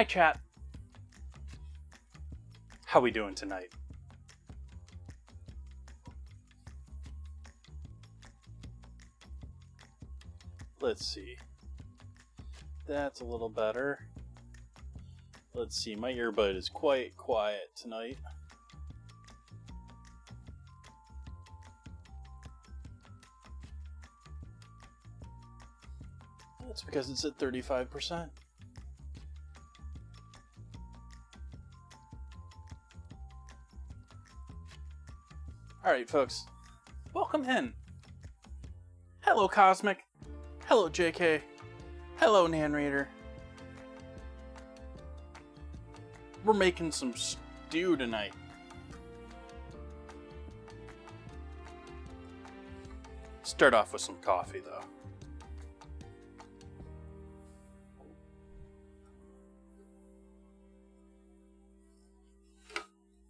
Hi, chat. How we doing tonight? Let's see. That's a little better. Let's see, my earbud is quite quiet tonight. That's because it's at 35%. Alright, folks. Welcome in. Hello, Cosmic. Hello, JK. Hello, Nan Raider. We're making some stew tonight. Start off with some coffee, though.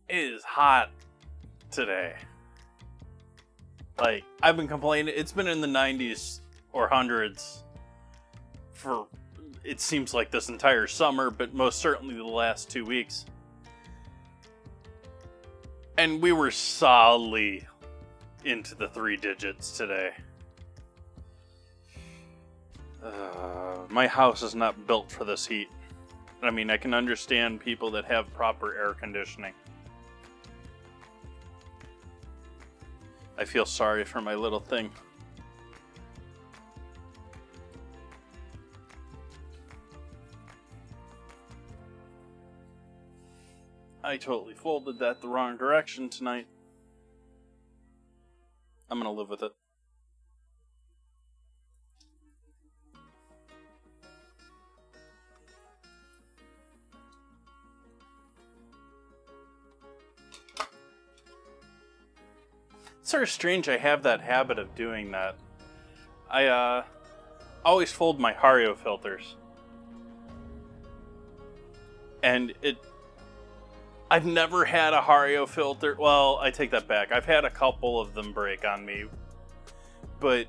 It is hot today. Like, I've been complaining. It's been in the 90s or hundreds for, it seems like, this entire summer, but most certainly the last 2 weeks. And we were solidly into the 3 digits today. My house is not built for this heat. I mean, I can understand people that have proper air conditioning. I feel sorry for my little thing. I totally folded that the wrong direction tonight. I'm gonna live with it. It's sort of strange I have that habit of doing that. I always fold my Hario filters. And I've never had a Hario filter. Well, I take that back. I've had a couple of them break on me. But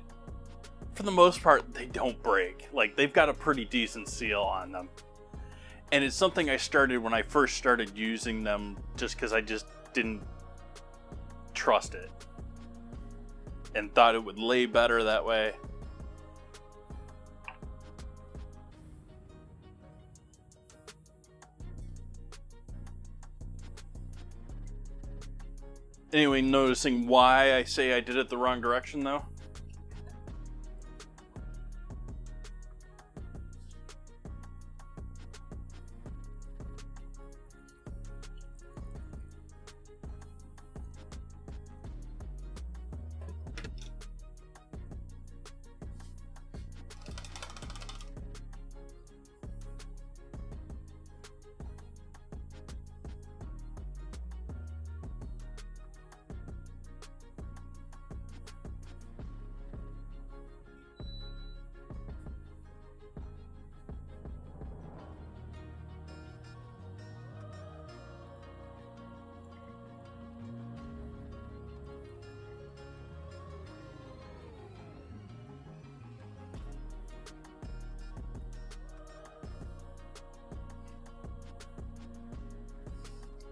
for the most part, they don't break. Like, they've got a pretty decent seal on them. And it's something I started when I first started using them just because I just didn't trust it. And thought it would lay better that way. Anyway, noticing why I say I did it the wrong direction, though?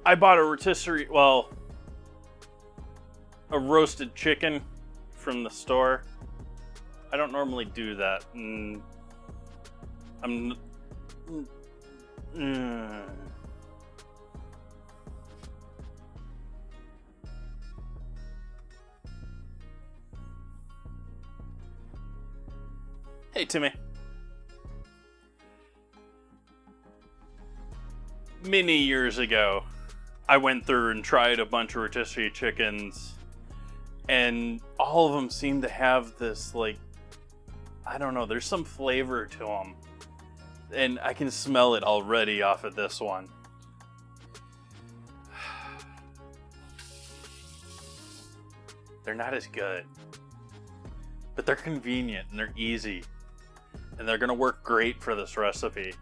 I bought a rotisserie, well, a roasted chicken from the store. I don't normally do that. Hey, Timmy. Many years ago, I went through and tried a bunch of rotisserie chickens, and all of them seem to have this, like, I don't know, there's some flavor to them. And I can smell it already off of this one. They're not as good. But they're convenient and they're easy. And they're gonna work great for this recipe.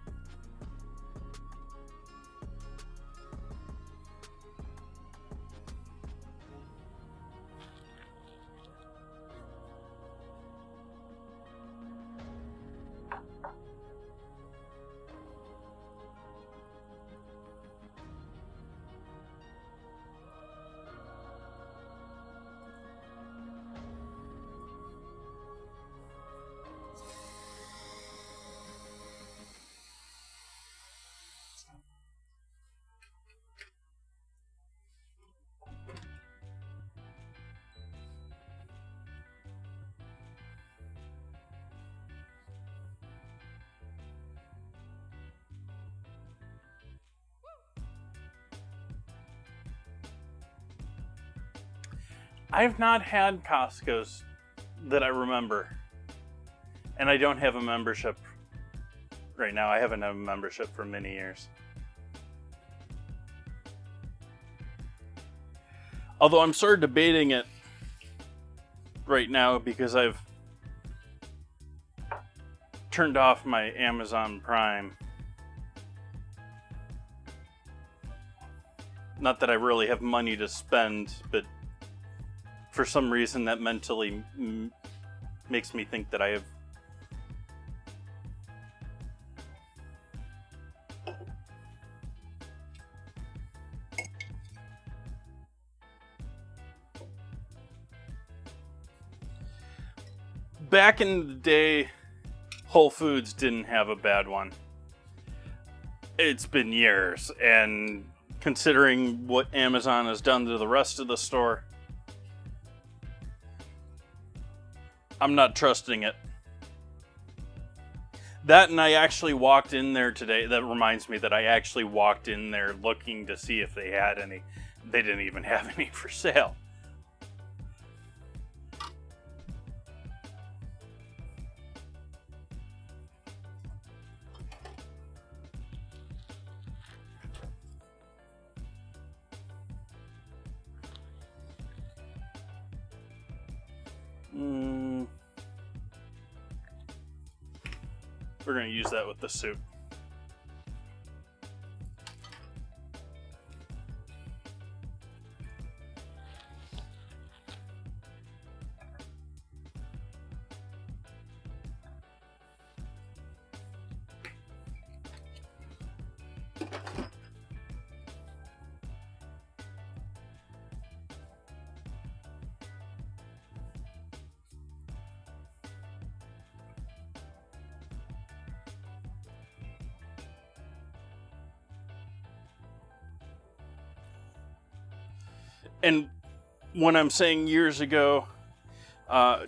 I've not had Costco's that I remember. And I don't have a membership right now. I haven't had a membership for many years. Although I'm sort of debating it right now because I've turned off my Amazon Prime. Not that I really have money to spend, but for some reason that mentally makes me think that I have. Back in the day, Whole Foods didn't have a bad one. It's been years, and considering what Amazon has done to the rest of the store, I'm not trusting it. That, and I actually walked in there today. That reminds me that I actually walked in there looking to see if they had any. They didn't even have any for sale. We're going to use that with the soup. And when I'm saying years ago,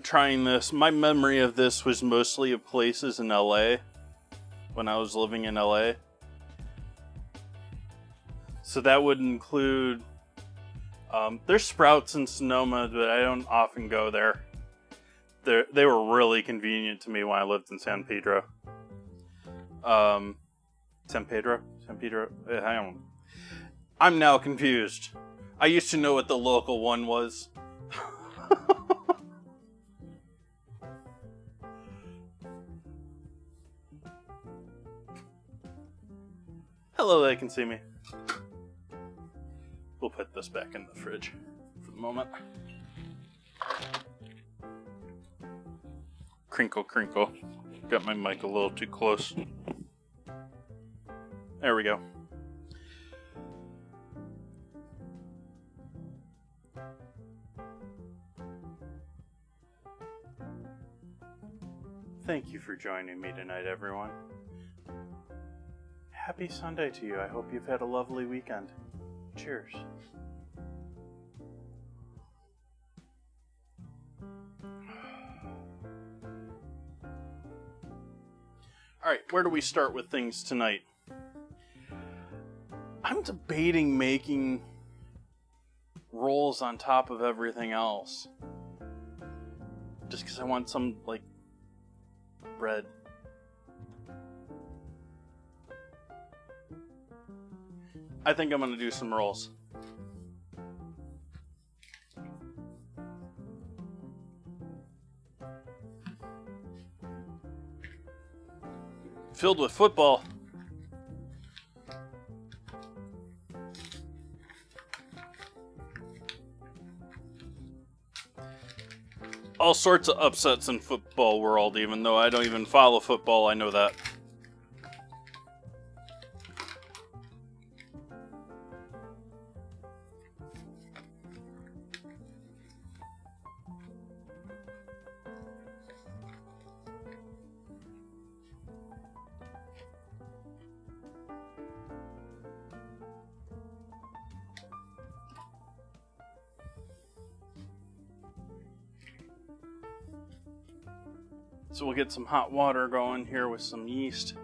trying this, my memory of this was mostly of places in LA, when I was living in LA. So that would include, there's Sprouts in Sonoma, but I don't often go there. They were really convenient to me when I lived in San Pedro. San Pedro? I'm now confused. I used to know what the local one was. Hello, they can see me. We'll put this back in the fridge for the moment. Crinkle, crinkle. Got my mic a little too close. There we go. Thank you for joining me tonight, everyone. Happy Sunday to you. I hope you've had a lovely weekend. Cheers. Alright, where do we start with things tonight? I'm debating making rolls on top of everything else. Just because I want some, like, bread. I think I'm going to do some rolls. Filled with football. All sorts of upsets in football world, even though I don't even follow football, I know that. So we'll get some hot water going here with some yeast.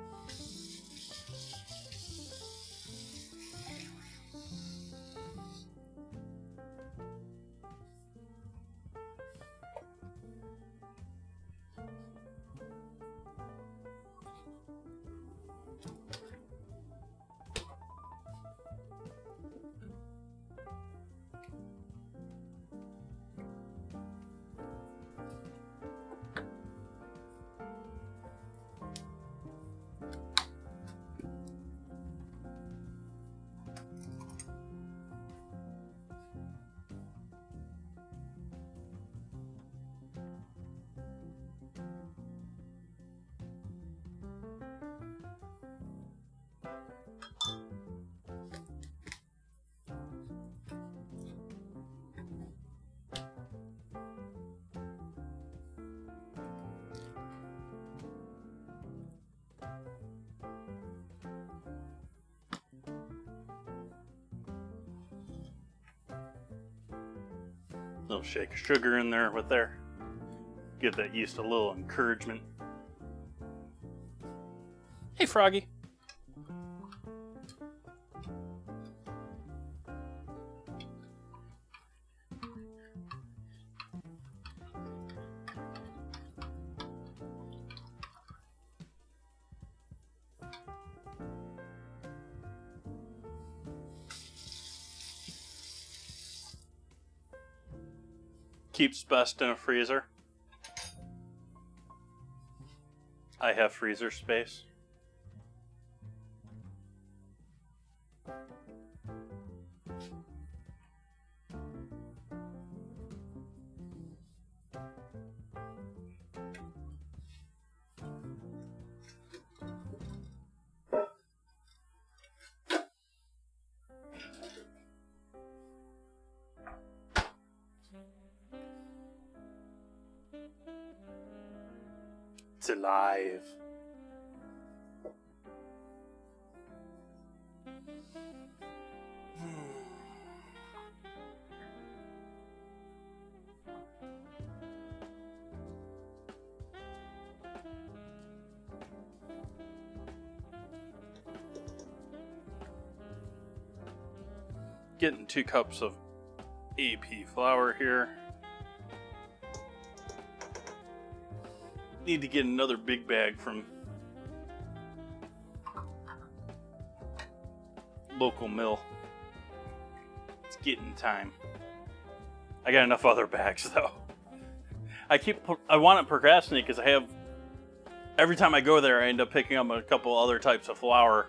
Little shake of sugar in there with there. Give that yeast a little encouragement. Hey, Froggy. Keeps best in a freezer. I have freezer space. It's alive. Getting 2 cups of AP flour here. Need to get another big bag from local mill. It's getting time. I got enough other bags though. I want to procrastinate because I have, every time I go there I end up picking up a couple other types of flour.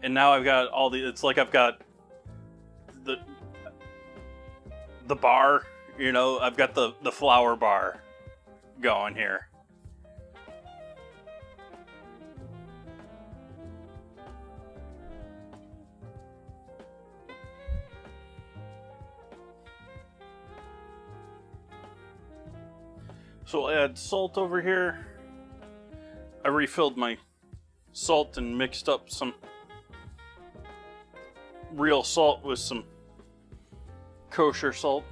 And now I've got all the, it's like I've got the bar, you know, I've got the flour bar going here. So I'll add salt over here. I refilled my salt and mixed up some real salt with some kosher salt.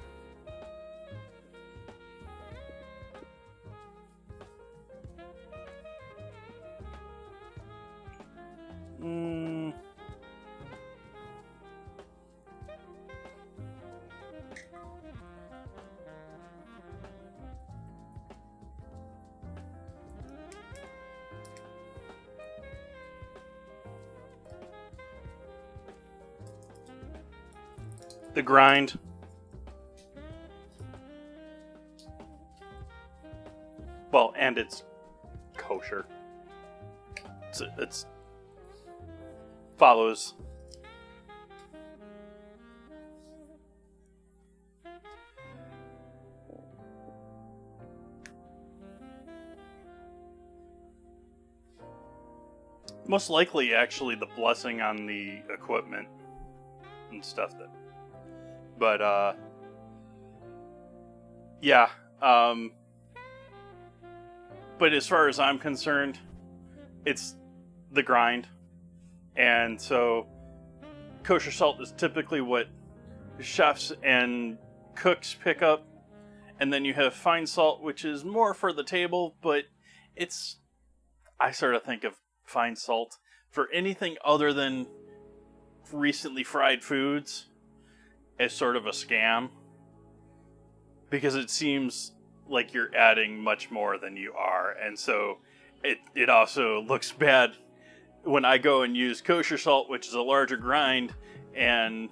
The grind. Well, and it's kosher. It's follows. Most likely, actually, the blessing on the equipment and stuff that. But, yeah. But as far as I'm concerned, it's the grind. And so, kosher salt is typically what chefs and cooks pick up. And then you have fine salt, which is more for the table, but it's, I sort of think of fine salt for anything other than recently fried foods as sort of a scam, because it seems like you're adding much more than you are, and so it also looks bad when I go and use kosher salt, which is a larger grind, and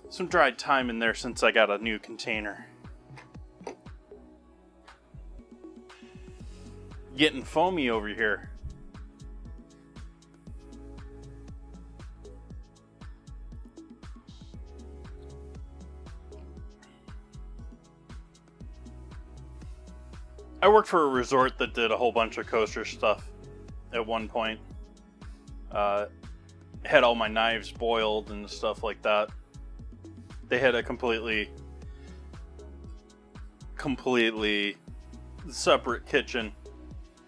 some dried thyme in there since I got a new container. Getting foamy over here. I worked for a resort that did a whole bunch of kosher stuff at one point. Had all my knives boiled and stuff like that. They had a completely separate kitchen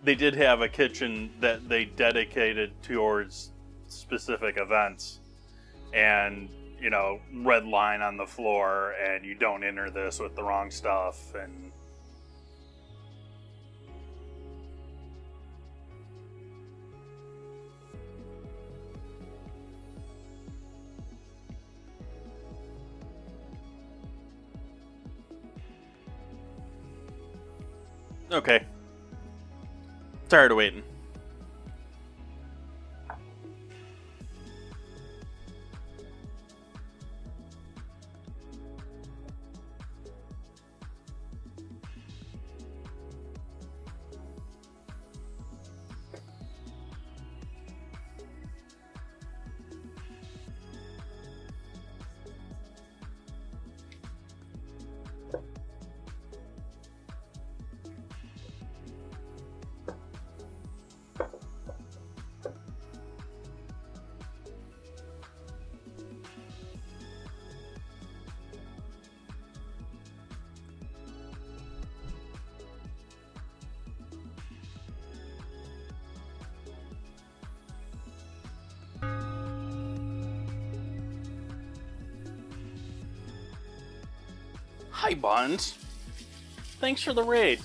they did have a kitchen that they dedicated towards specific events. And, you know, red line on the floor, and you don't enter this with the wrong stuff, and... Okay. Tired of waiting. Hi, Buns. Thanks for the raid.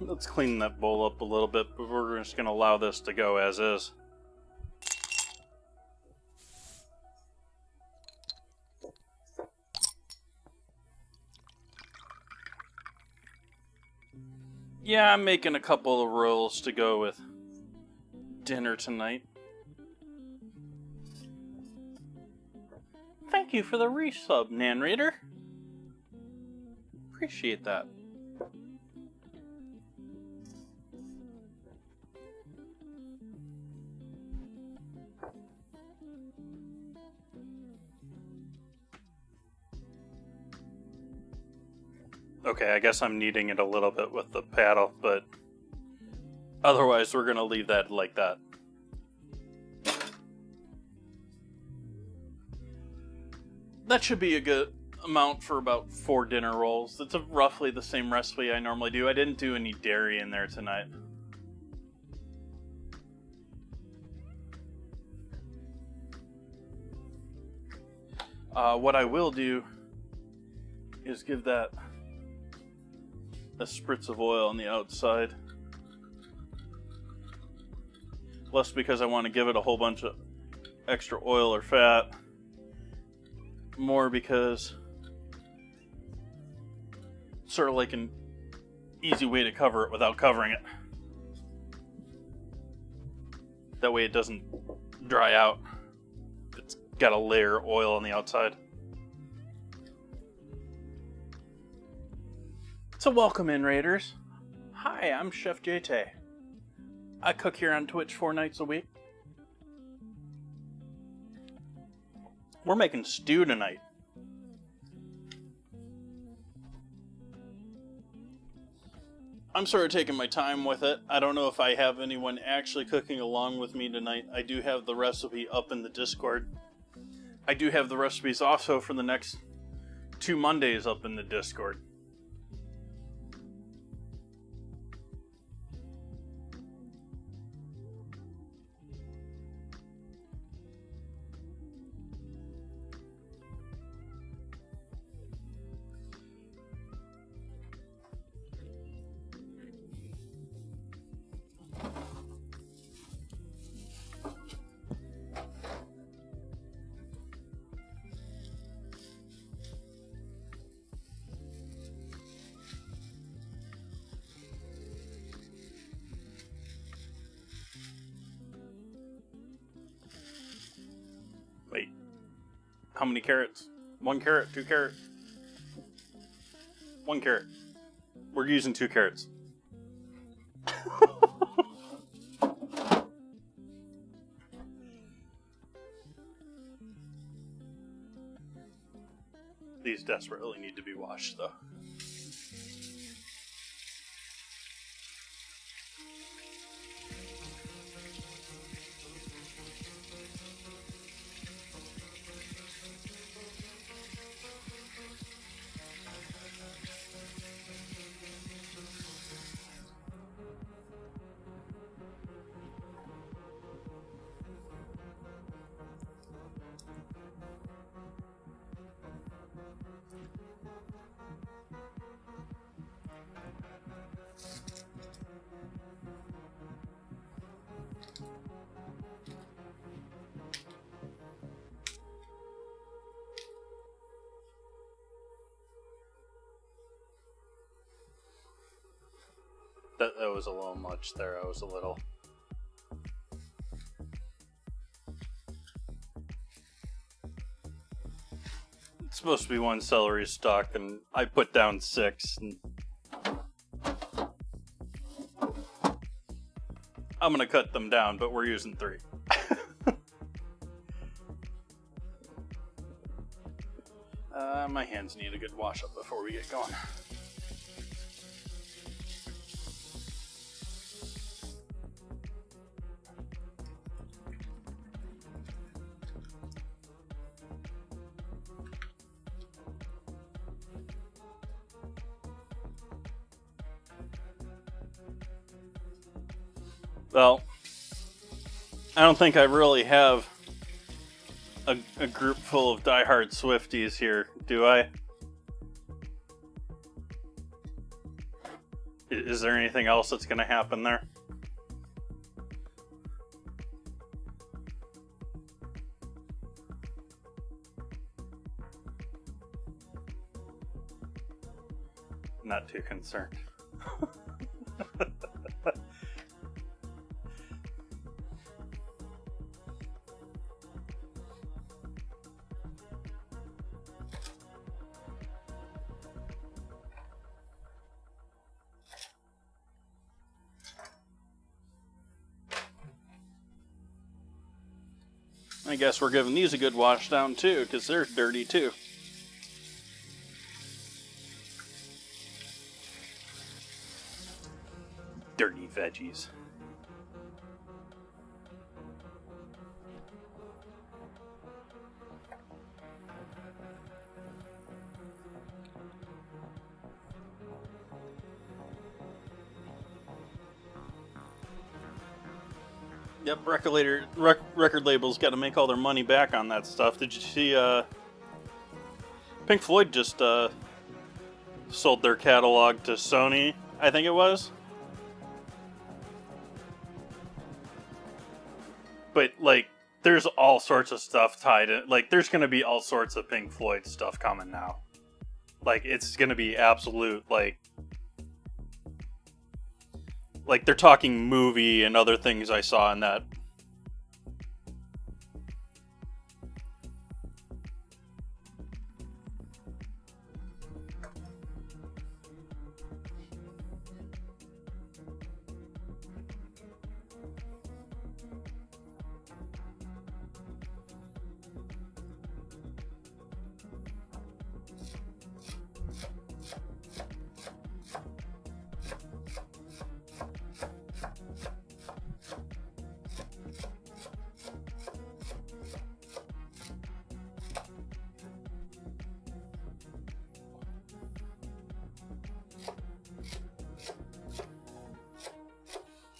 Let's clean that bowl up a little bit, but we're just going to allow this to go as is. Yeah, I'm making a couple of rolls to go with dinner tonight. Thank you for the resub, Nan Reader. Appreciate that. Okay, I guess I'm kneading it a little bit with the paddle, but otherwise we're going to leave that like that. That should be a good amount for about 4 dinner rolls. It's roughly the same recipe I normally do. I didn't do any dairy in there tonight. What I will do is give that a spritz of oil on the outside. Less because I want to give it a whole bunch of extra oil or fat. More because it's sort of like an easy way to cover it without covering it. That way it doesn't dry out. It's got a layer of oil on the outside. So welcome in, Raiders. Hi, I'm Chef JT. I cook here on Twitch 4 nights a week. We're making stew tonight. I'm sort of taking my time with it. I don't know if I have anyone actually cooking along with me tonight. I do have the recipe up in the Discord. I do have the recipes also for the next 2 Mondays up in the Discord. Wait, how many carrots? 1 carrot, 2 carrot? 1 carrot. We're using 2 carrots. these desperately need to be washed, though. That was a little much there. I was a little... It's supposed to be 1 celery stalk, and I put down 6. And I'm gonna cut them down, but we're using 3. My hands need a good wash up before we get going. Well, I don't think I really have a group full of diehard Swifties here, do I? Is there anything else that's going to happen there? Not too concerned. I guess we're giving these a good wash down too, because they're dirty too. Dirty veggies. Yep, record labels got to make all their money back on that stuff. Did you see, Pink Floyd just sold their catalog to Sony, I think it was? But, like, there's all sorts of stuff tied in. Like, there's going to be all sorts of Pink Floyd stuff coming now. Like, it's going to be absolute, like, they're talking movie and other things I saw in that.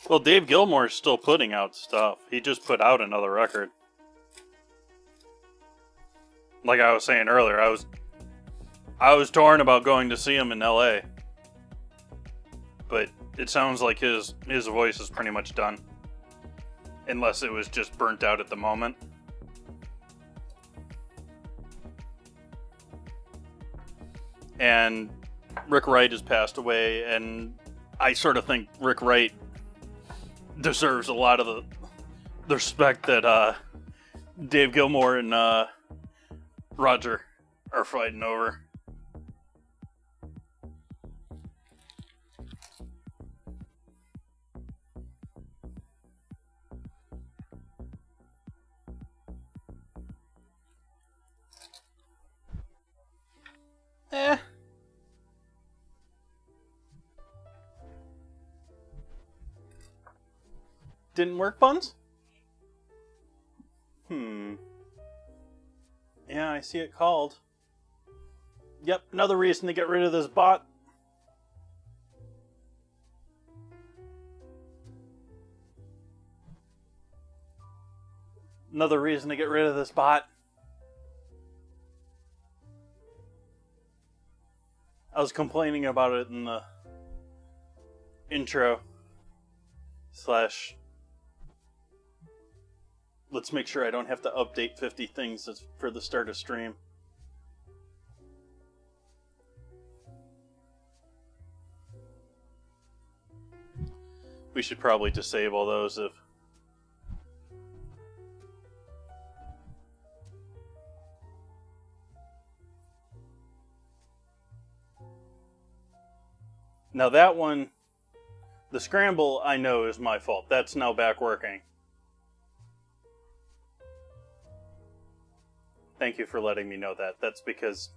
Well, Dave Gilmour's still putting out stuff. He just put out another record. Like I was saying earlier, I was torn about going to see him in LA. But it sounds like his voice is pretty much done. Unless it was just burnt out at the moment. And Rick Wright has passed away, and I sort of think Rick Wright deserves a lot of the respect that Dave Gilmour and Roger are fighting over. Eh. Didn't work, Buns? Yeah, I see it called. Yep, another reason to get rid of this bot. Another reason to get rid of this bot. I was complaining about it in the intro. / let's make sure I don't have to update 50 things for the start of stream. We should probably disable those if... Now that one, the scramble, I know is my fault. That's now back working. Thank you for letting me know that. That's because...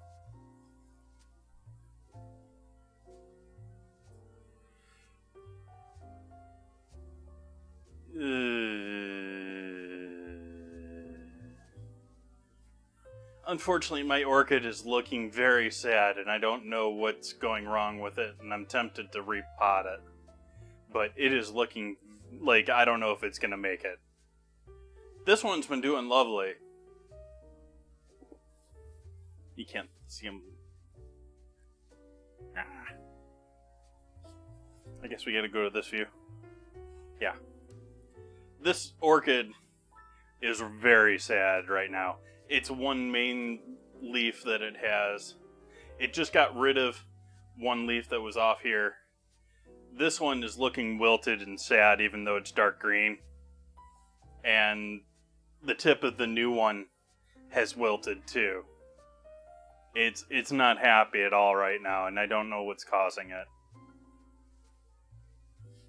Unfortunately, my orchid is looking very sad, and I don't know what's going wrong with it, and I'm tempted to repot it. But it is looking like I don't know if it's going to make it. This one's been doing lovely. You can't see him. I guess we gotta go to this view. Yeah. This orchid is very sad right now. It's one main leaf that it has. It just got rid of one leaf that was off here. This one is looking wilted and sad, even though it's dark green. And the tip of the new one has wilted too. It's not happy at all right now, and I don't know what's causing it.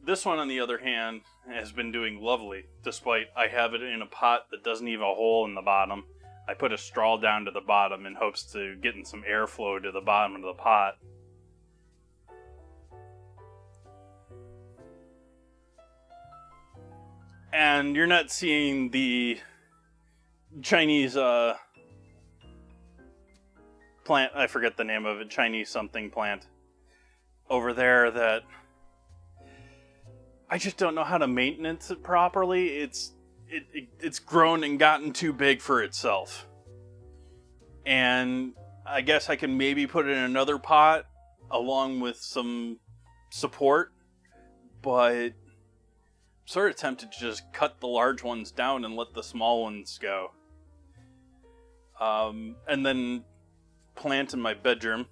This one, on the other hand, has been doing lovely, despite I have it in a pot that doesn't even have a hole in the bottom. I put a straw down to the bottom in hopes to getting some airflow to the bottom of the pot. And you're not seeing the Chinese plant, I forget the name of it, Chinese something plant over there that I just don't know how to maintenance it properly. It's grown and gotten too big for itself. And I guess I can maybe put it in another pot along with some support, but I'm sort of tempted to just cut the large ones down and let the small ones go. And then plant in my bedroom.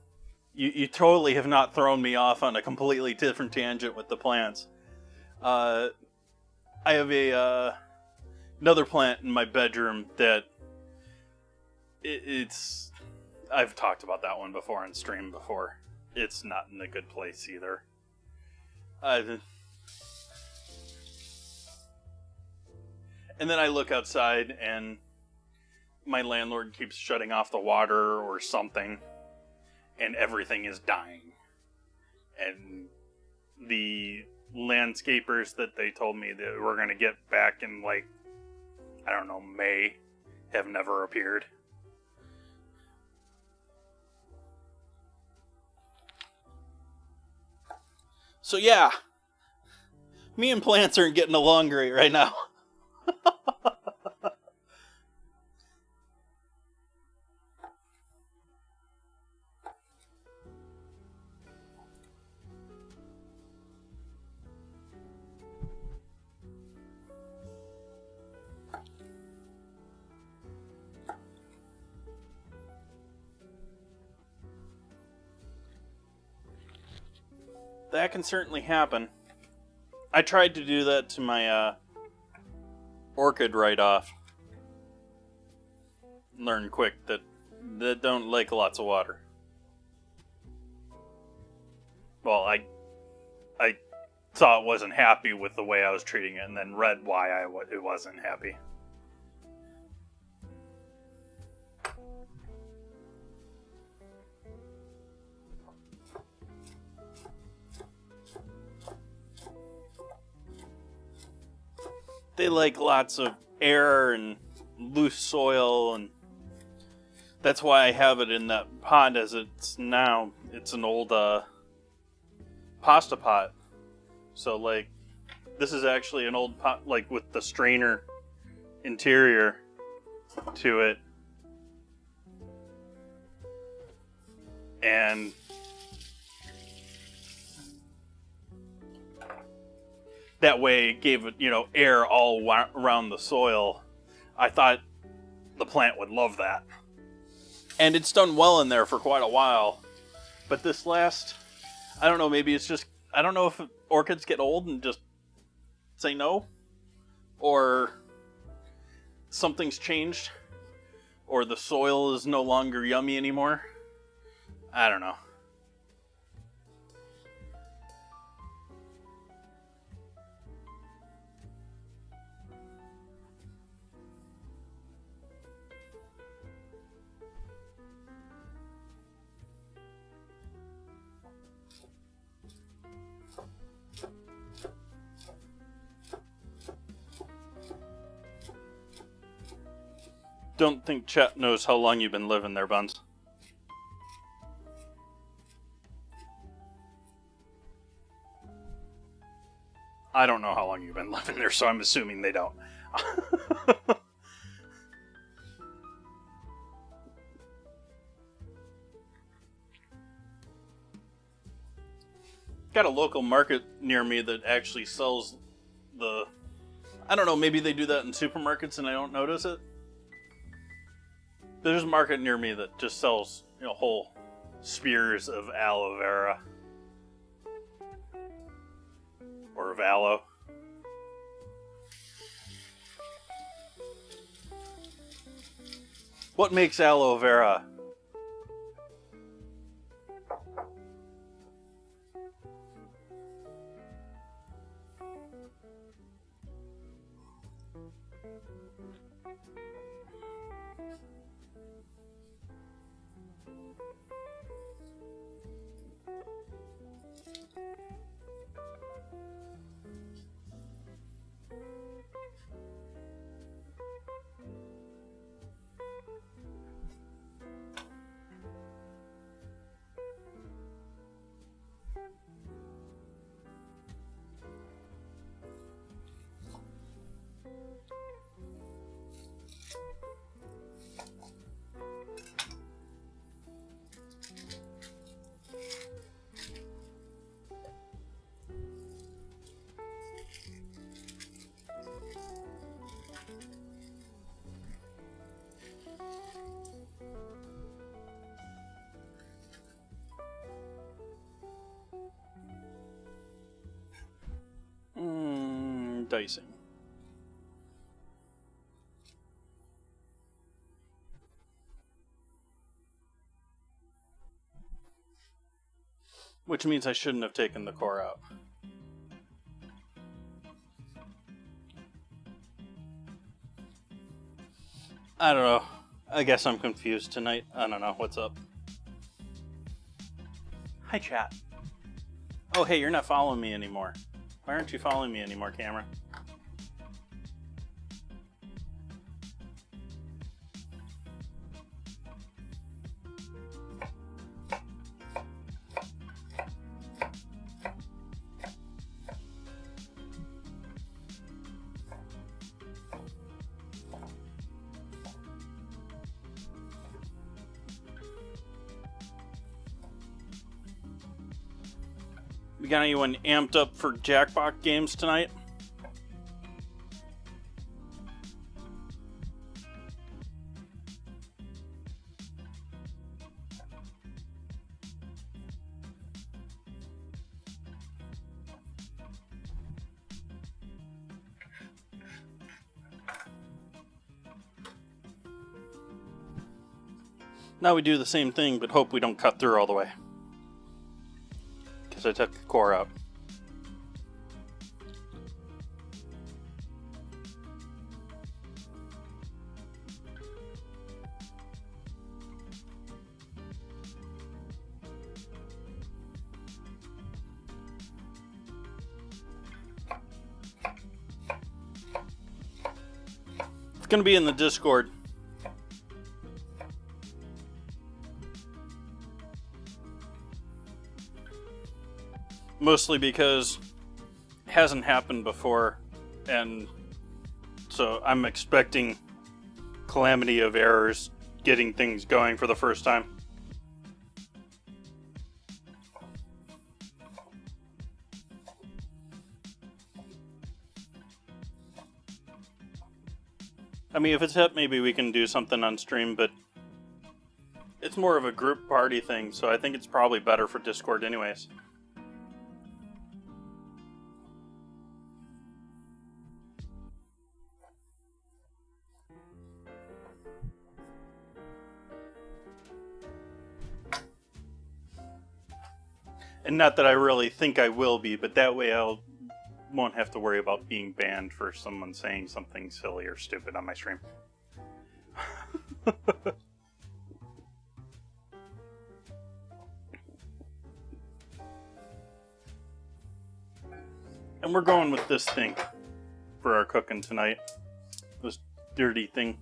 You totally have not thrown me off on a completely different tangent with the plants. I have another plant in my bedroom that it's I've talked about that one before on stream before. It's not in a good place either. And then I look outside and my landlord keeps shutting off the water or something, and everything is dying. And the landscapers that they told me that we're going to get back in, like, I don't know, May, have never appeared. So yeah, me and plants aren't getting along great right now. That can certainly happen. I tried to do that to my orchid right off. Learned quick that don't like lots of water. Well, I saw it wasn't happy with the way I was treating it, and then read why it wasn't happy. They like lots of air and loose soil, and that's why I have it in that pot as it's now. It's an old pasta pot. So, like, this is actually an old pot, like, with the strainer interior to it. And that way it gave it, air all around the soil. I thought the plant would love that. And it's done well in there for quite a while. But this last, I don't know, maybe it's just, I don't know if orchids get old and just say no, or something's changed, or the soil is no longer yummy anymore. I don't know. Don't think Chet knows how long you've been living there, Buns. I don't know how long you've been living there, so I'm assuming they don't. Got a local market near me that actually sells the... I don't know, maybe they do that in supermarkets and I don't notice it. There's a market near me that just sells, whole spears of aloe vera. Or of aloe. What makes aloe vera? Dicing. Which means I shouldn't have taken the core out. I don't know. I guess I'm confused tonight. I don't know. What's up? Hi, chat. Oh, hey, you're not following me anymore. Why aren't you following me anymore, Cameron? We got anyone amped up for Jackbox games tonight? Now we do the same thing, but hope we don't cut through all the way. Because I took the core out. going to be in the Discord. Mostly because it hasn't happened before, and so I'm expecting calamity of errors getting things going for the first time. I mean, if it's hip, maybe we can do something on stream, but it's more of a group party thing, so I think it's probably better for Discord anyways. And not that I really think I will be, but that way won't have to worry about being banned for someone saying something silly or stupid on my stream. And we're going with this thing for our cooking tonight. This dirty thing.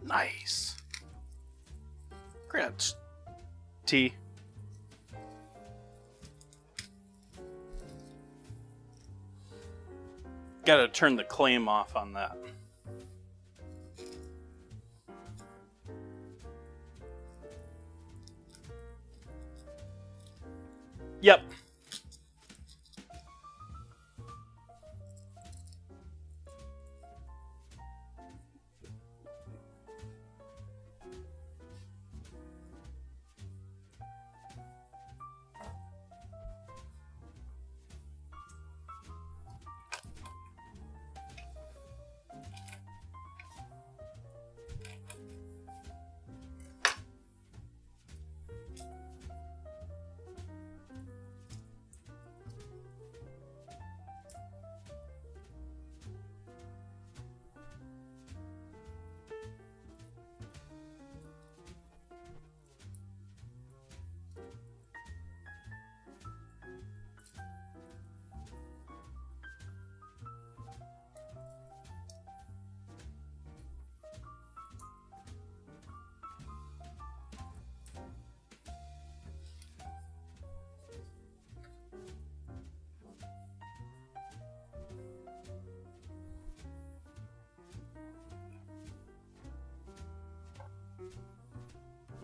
Nice. Grats. Tea. Gotta turn the claim off on that. Yep.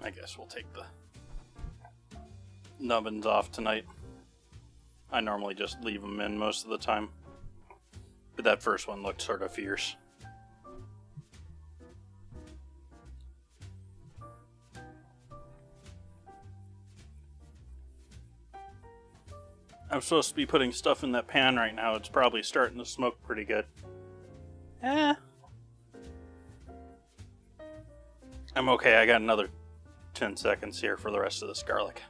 I guess we'll take the nubbins off tonight. I normally just leave them in most of the time. But that first one looked sort of fierce. I'm supposed to be putting stuff in that pan right now. It's probably starting to smoke pretty good. I'm okay. I got another 10 seconds here for the rest of this garlic.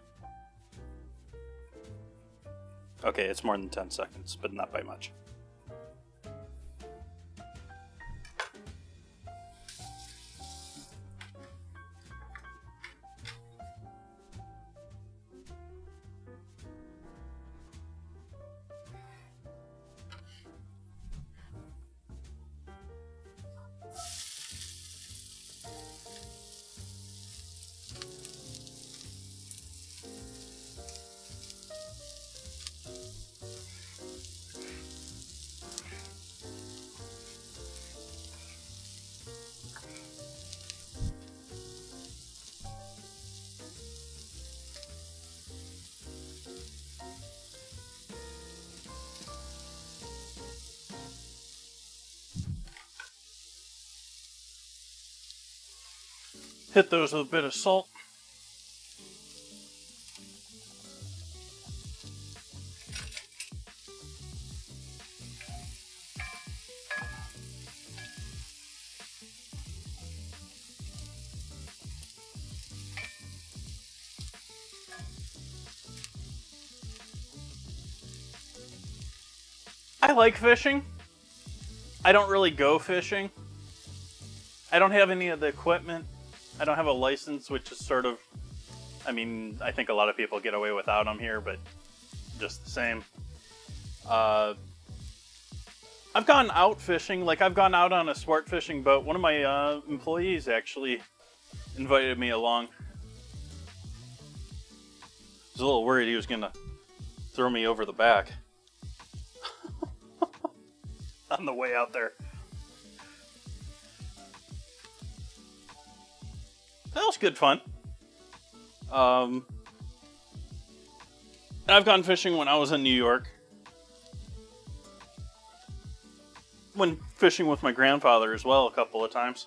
Okay, it's more than 10 seconds, but not by much. Hit those with a bit of salt. I like fishing. I don't really go fishing. I don't have any of the equipment. I don't have a license, which is sort of, I mean, I think a lot of people get away without them here, but just the same. I've gone out fishing, like I've gone out on a sport fishing boat. One of my employees actually invited me along. I was a little worried he was gonna throw me over the back on the way out there. That was good fun. I've gone fishing when I was in New York. Went fishing with my grandfather as well a couple of times.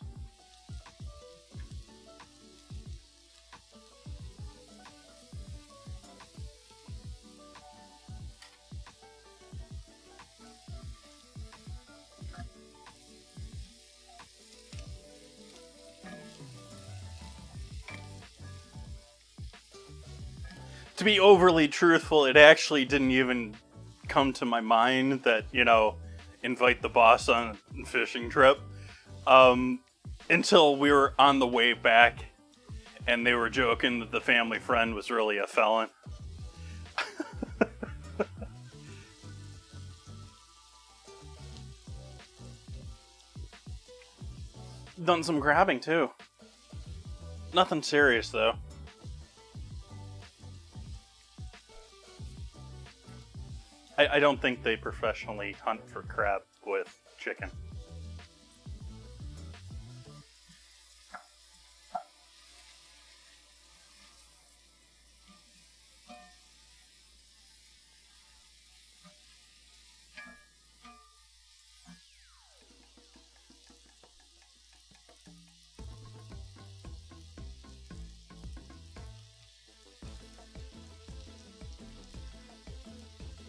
To be overly truthful, it actually didn't even come to my mind that, invite the boss on a fishing trip until we were on the way back and they were joking that the family friend was really a felon. Done some grabbing too. Nothing serious though. I don't think they professionally hunt for crab with chicken.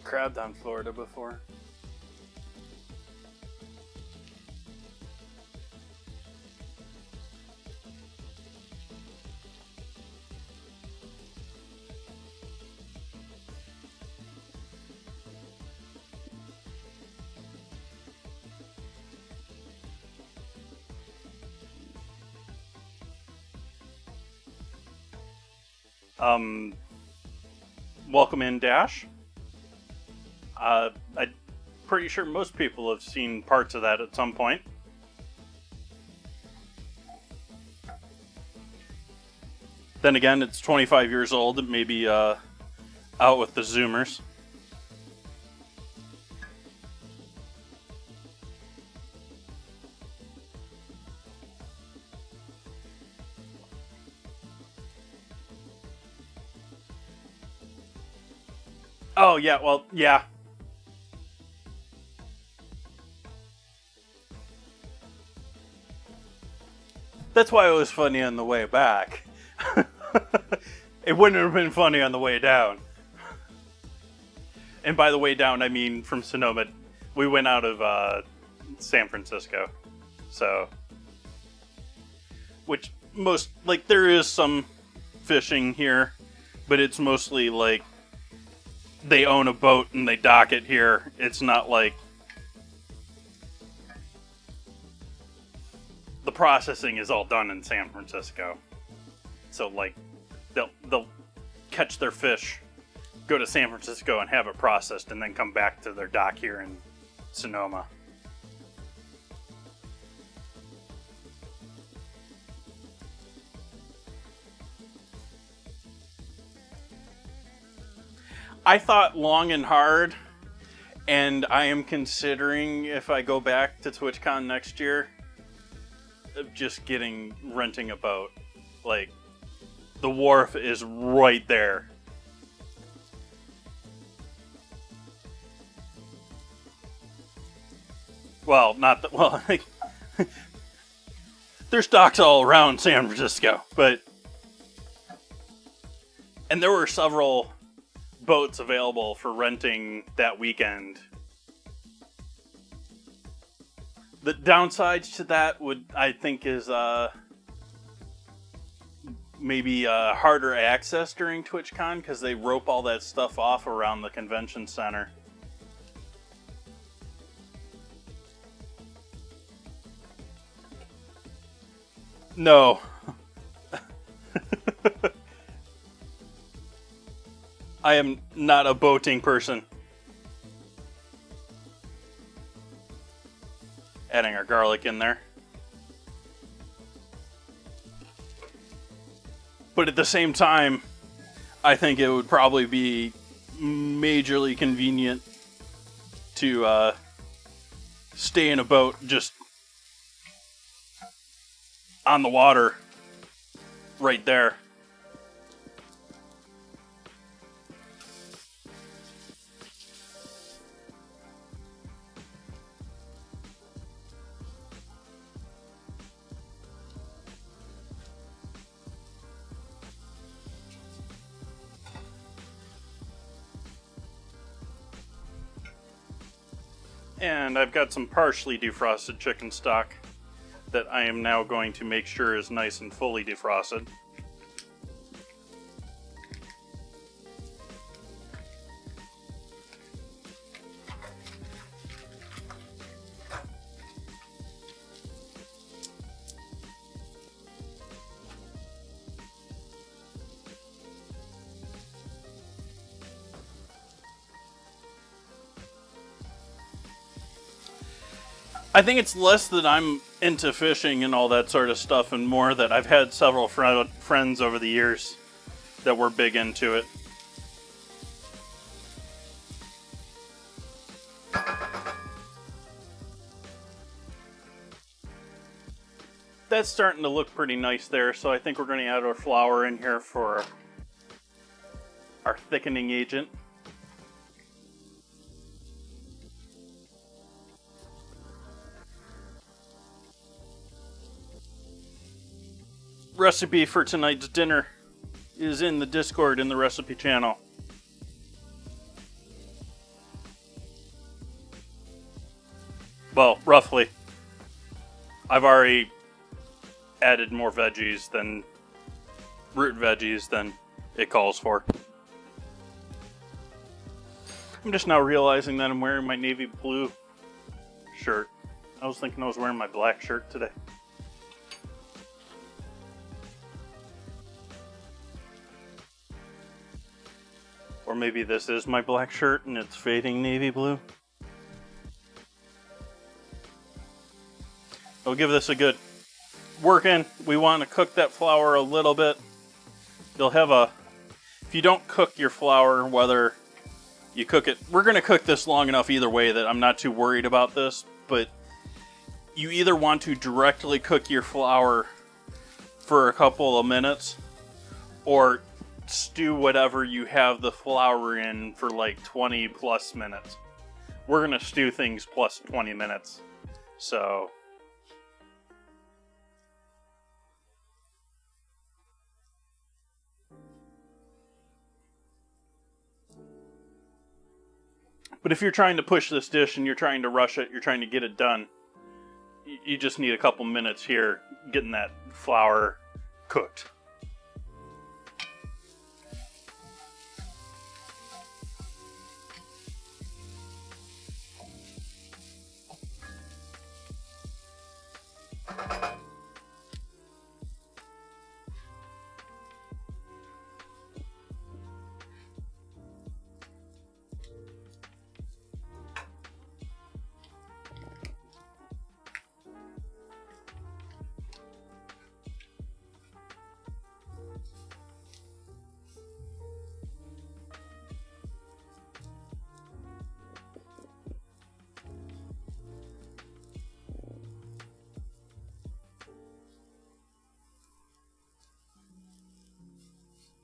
Crabbed on Florida before. Welcome in, Dash. I'm pretty sure most people have seen parts of that at some point. Then again, it's 25 years old. It may be out with the Zoomers. Oh, yeah, well, yeah. That's why it was funny on the way back. It wouldn't have been funny on the way down. And by the way down, I mean from Sonoma. We went out of San Francisco. So, which there is some fishing here, but it's mostly like they own a boat and they dock it here. It's not like the processing is all done in San Francisco. So like they'll catch their fish, go to San Francisco and have it processed, and then come back to their dock here in Sonoma. I thought long and hard, and I am considering, if I go back to TwitchCon next year, just renting a boat. Like, the wharf is right there. Well, like, there's docks all around San Francisco, and there were several boats available for renting that weekend. The downsides to that I think is maybe harder access during TwitchCon because they rope all that stuff off around the convention center. No. I am not a boating person. Adding our garlic in there. But at the same time, I think it would probably be majorly convenient to stay in a boat just on the water right there. And I've got some partially defrosted chicken stock that I am now going to make sure is nice and fully defrosted. I think it's less that I'm into fishing and all that sort of stuff, and more that I've had several friends over the years that were big into it. That's starting to look pretty nice there, so I think we're going to add our flour in here for our thickening agent. Recipe for tonight's dinner is in the Discord in the recipe channel. Well, roughly. I've already added more veggies than root veggies than it calls for. I'm just now realizing that I'm wearing my navy blue shirt. I was thinking I was wearing my black shirt today. Or maybe this is my black shirt and it's fading navy blue. We'll give this a good work in. We want to cook that flour a little bit. You'll have if you don't cook your flour, whether you cook it, we're going to cook this long enough either way that I'm not too worried about this, but you either want to directly cook your flour for a couple of minutes or stew whatever you have the flour in for like 20 plus minutes. We're going to stew things plus 20 minutes. So but if you're trying to push this dish and you're trying to rush it, you're trying to get it done, you just need a couple minutes here getting that flour cooked.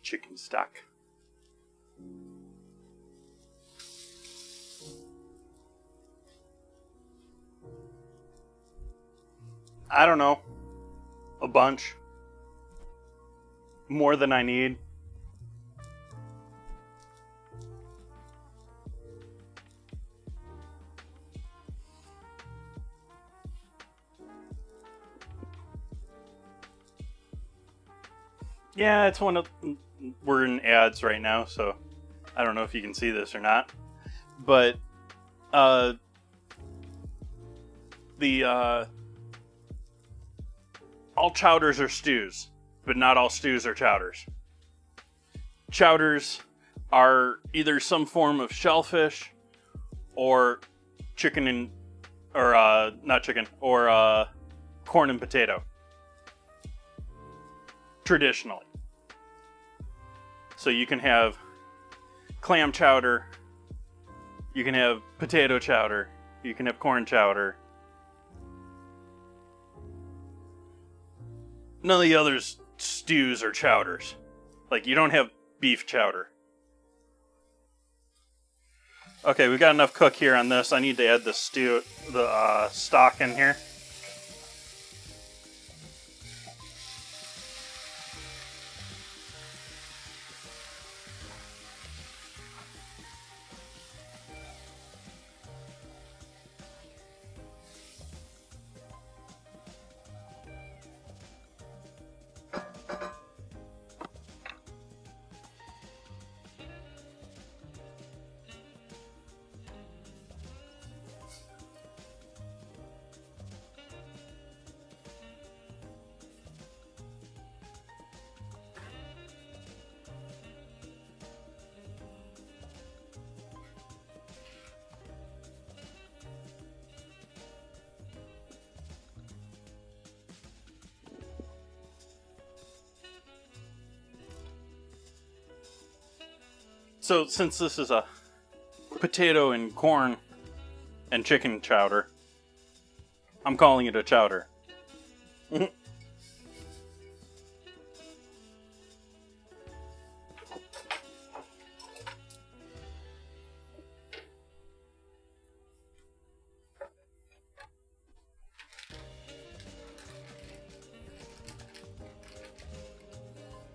Chicken stock. I don't know. A bunch. More than I need. Yeah, it's one of... We're in ads right now, so I don't know if you can see this or not. But all chowders are stews, but not all stews are chowders. Chowders are either some form of shellfish or chicken and, or not chicken, or corn and potato. Traditionally. So you can have clam chowder, you can have potato chowder, you can have corn chowder. None of the other stews are chowders. Like, you don't have beef chowder. Okay, we got enough cook here on this. I need to add the stock in here. So, since this is a potato and corn and chicken chowder, I'm calling it a chowder.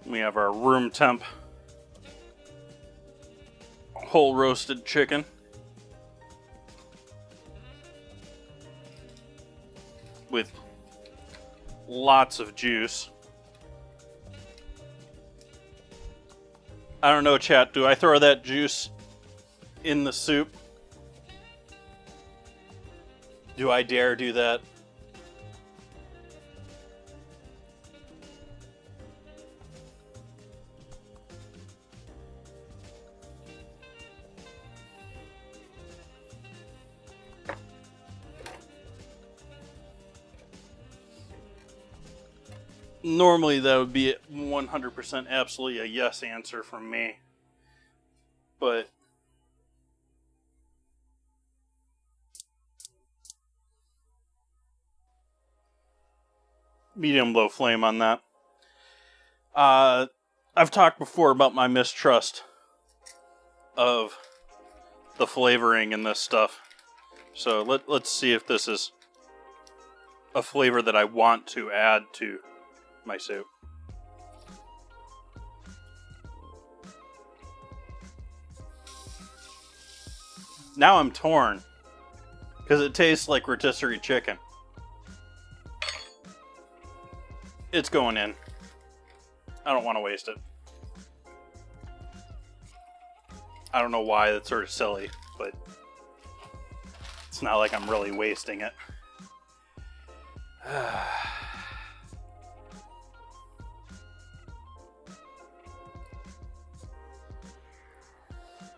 We have our room temp whole roasted chicken. With lots of juice. I don't know, chat, do I throw that juice in the soup? Do I dare do that? Normally that would be 100% absolutely a yes answer from me. But medium low flame on that. I've talked before about my mistrust of the flavoring in this stuff. So let's see if this is a flavor that I want to add to my soup. Now I'm torn because it tastes like rotisserie chicken. It's going in. I don't want to waste it. I don't know why, that's sort of silly, but it's not like I'm really wasting it.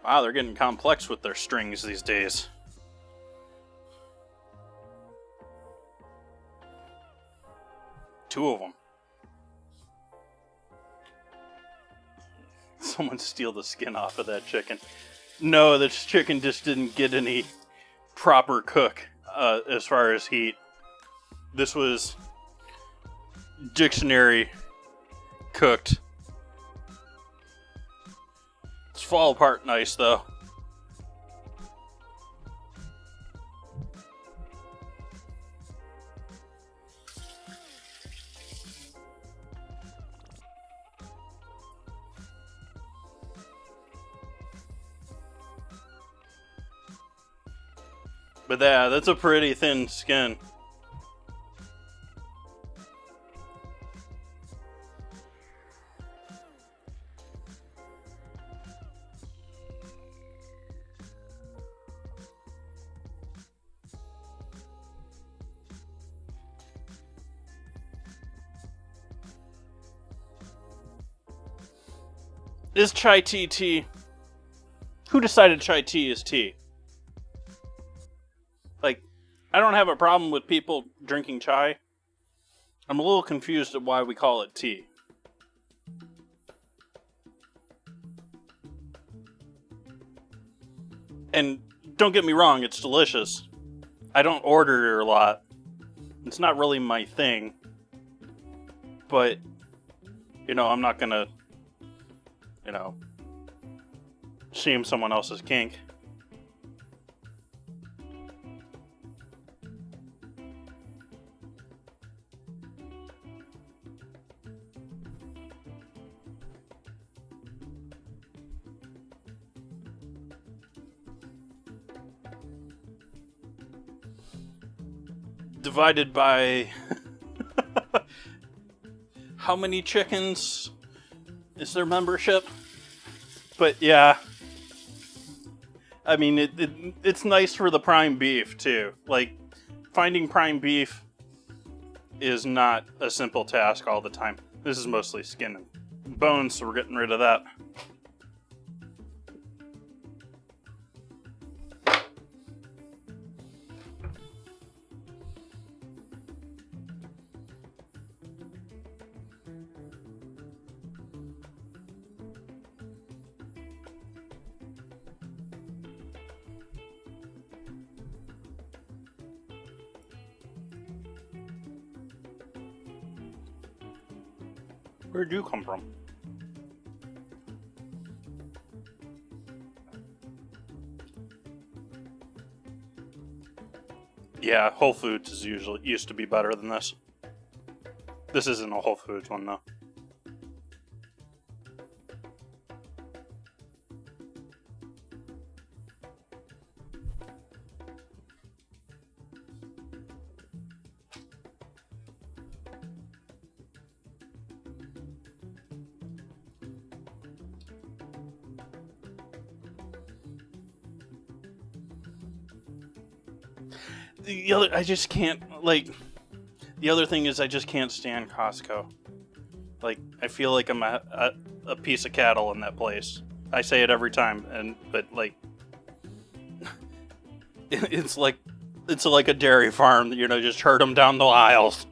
Wow, they're getting complex with their strings these days. Two of them. Someone steal the skin off of that chicken. No, this chicken just didn't get any proper cook as far as heat. This was dictionary cooked. It's fall apart nice though. But that's a pretty thin skin. Is chai tea tea? Who decided chai tea is tea? Like, I don't have a problem with people drinking chai. I'm a little confused at why we call it tea. And don't get me wrong, it's delicious. I don't order it a lot. It's not really my thing. But, I'm not gonna, shame someone else's kink. Divided by how many chickens is their membership? But yeah, I mean it's nice for the prime beef too. Like, finding prime beef is not a simple task all the time. This is mostly skin and bones, so we're getting rid of that. Where'd you come from? Yeah, Whole Foods is used to be better than this. This isn't a Whole Foods one though. The other thing is I just can't stand Costco. Like, I feel like I'm a piece of cattle in that place. I say it every time, but it's like a dairy farm, just herd them down the aisles.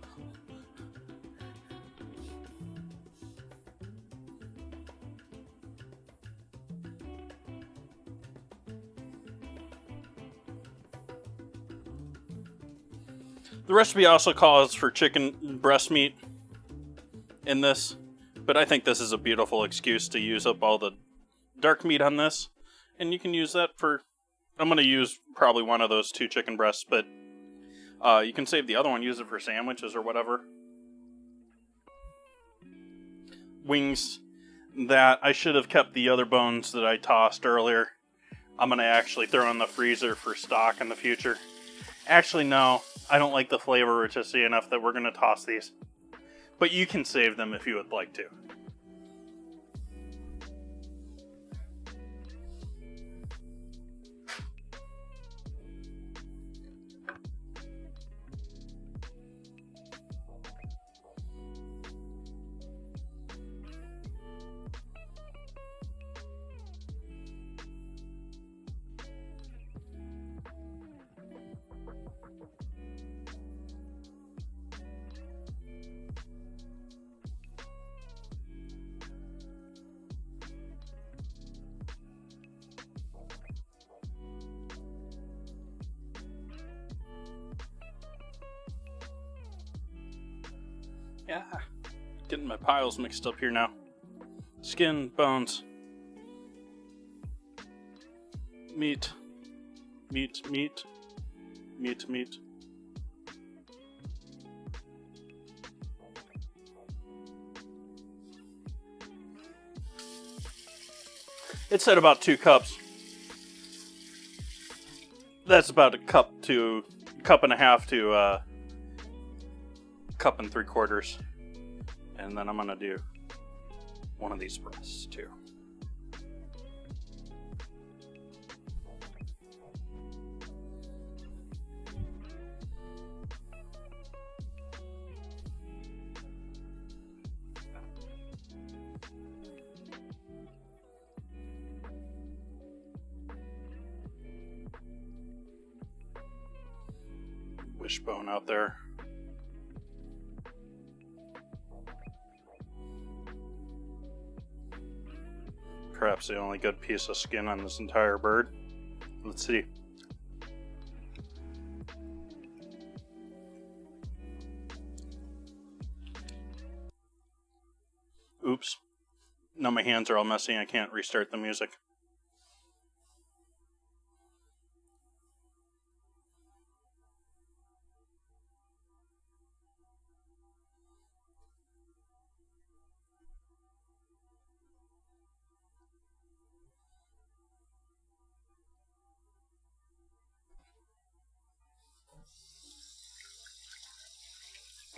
The recipe also calls for chicken breast meat in this, but I think this is a beautiful excuse to use up all the dark meat on this, and you can use that for... I'm going to use probably one of those 2 chicken breasts, but you can save the other one, use it for sandwiches or whatever. Wings, that I should have kept the other bones that I tossed earlier. I'm going to actually throw in the freezer for stock in the future. Actually, no. I don't like the flavor rotisserie enough that we're going to toss these. But you can save them if you would like to. Yeah, getting my piles mixed up here now. Skin, bones, meat, meat, meat, meat, meat. It said about 2 cups. That's about a cup and a half to cup and 3/4. And then I'm gonna do one of these breasts too. wishbone out there. Perhaps the only good piece of skin on this entire bird. Let's see. Oops. Now my hands are all messy and I can't restart the music.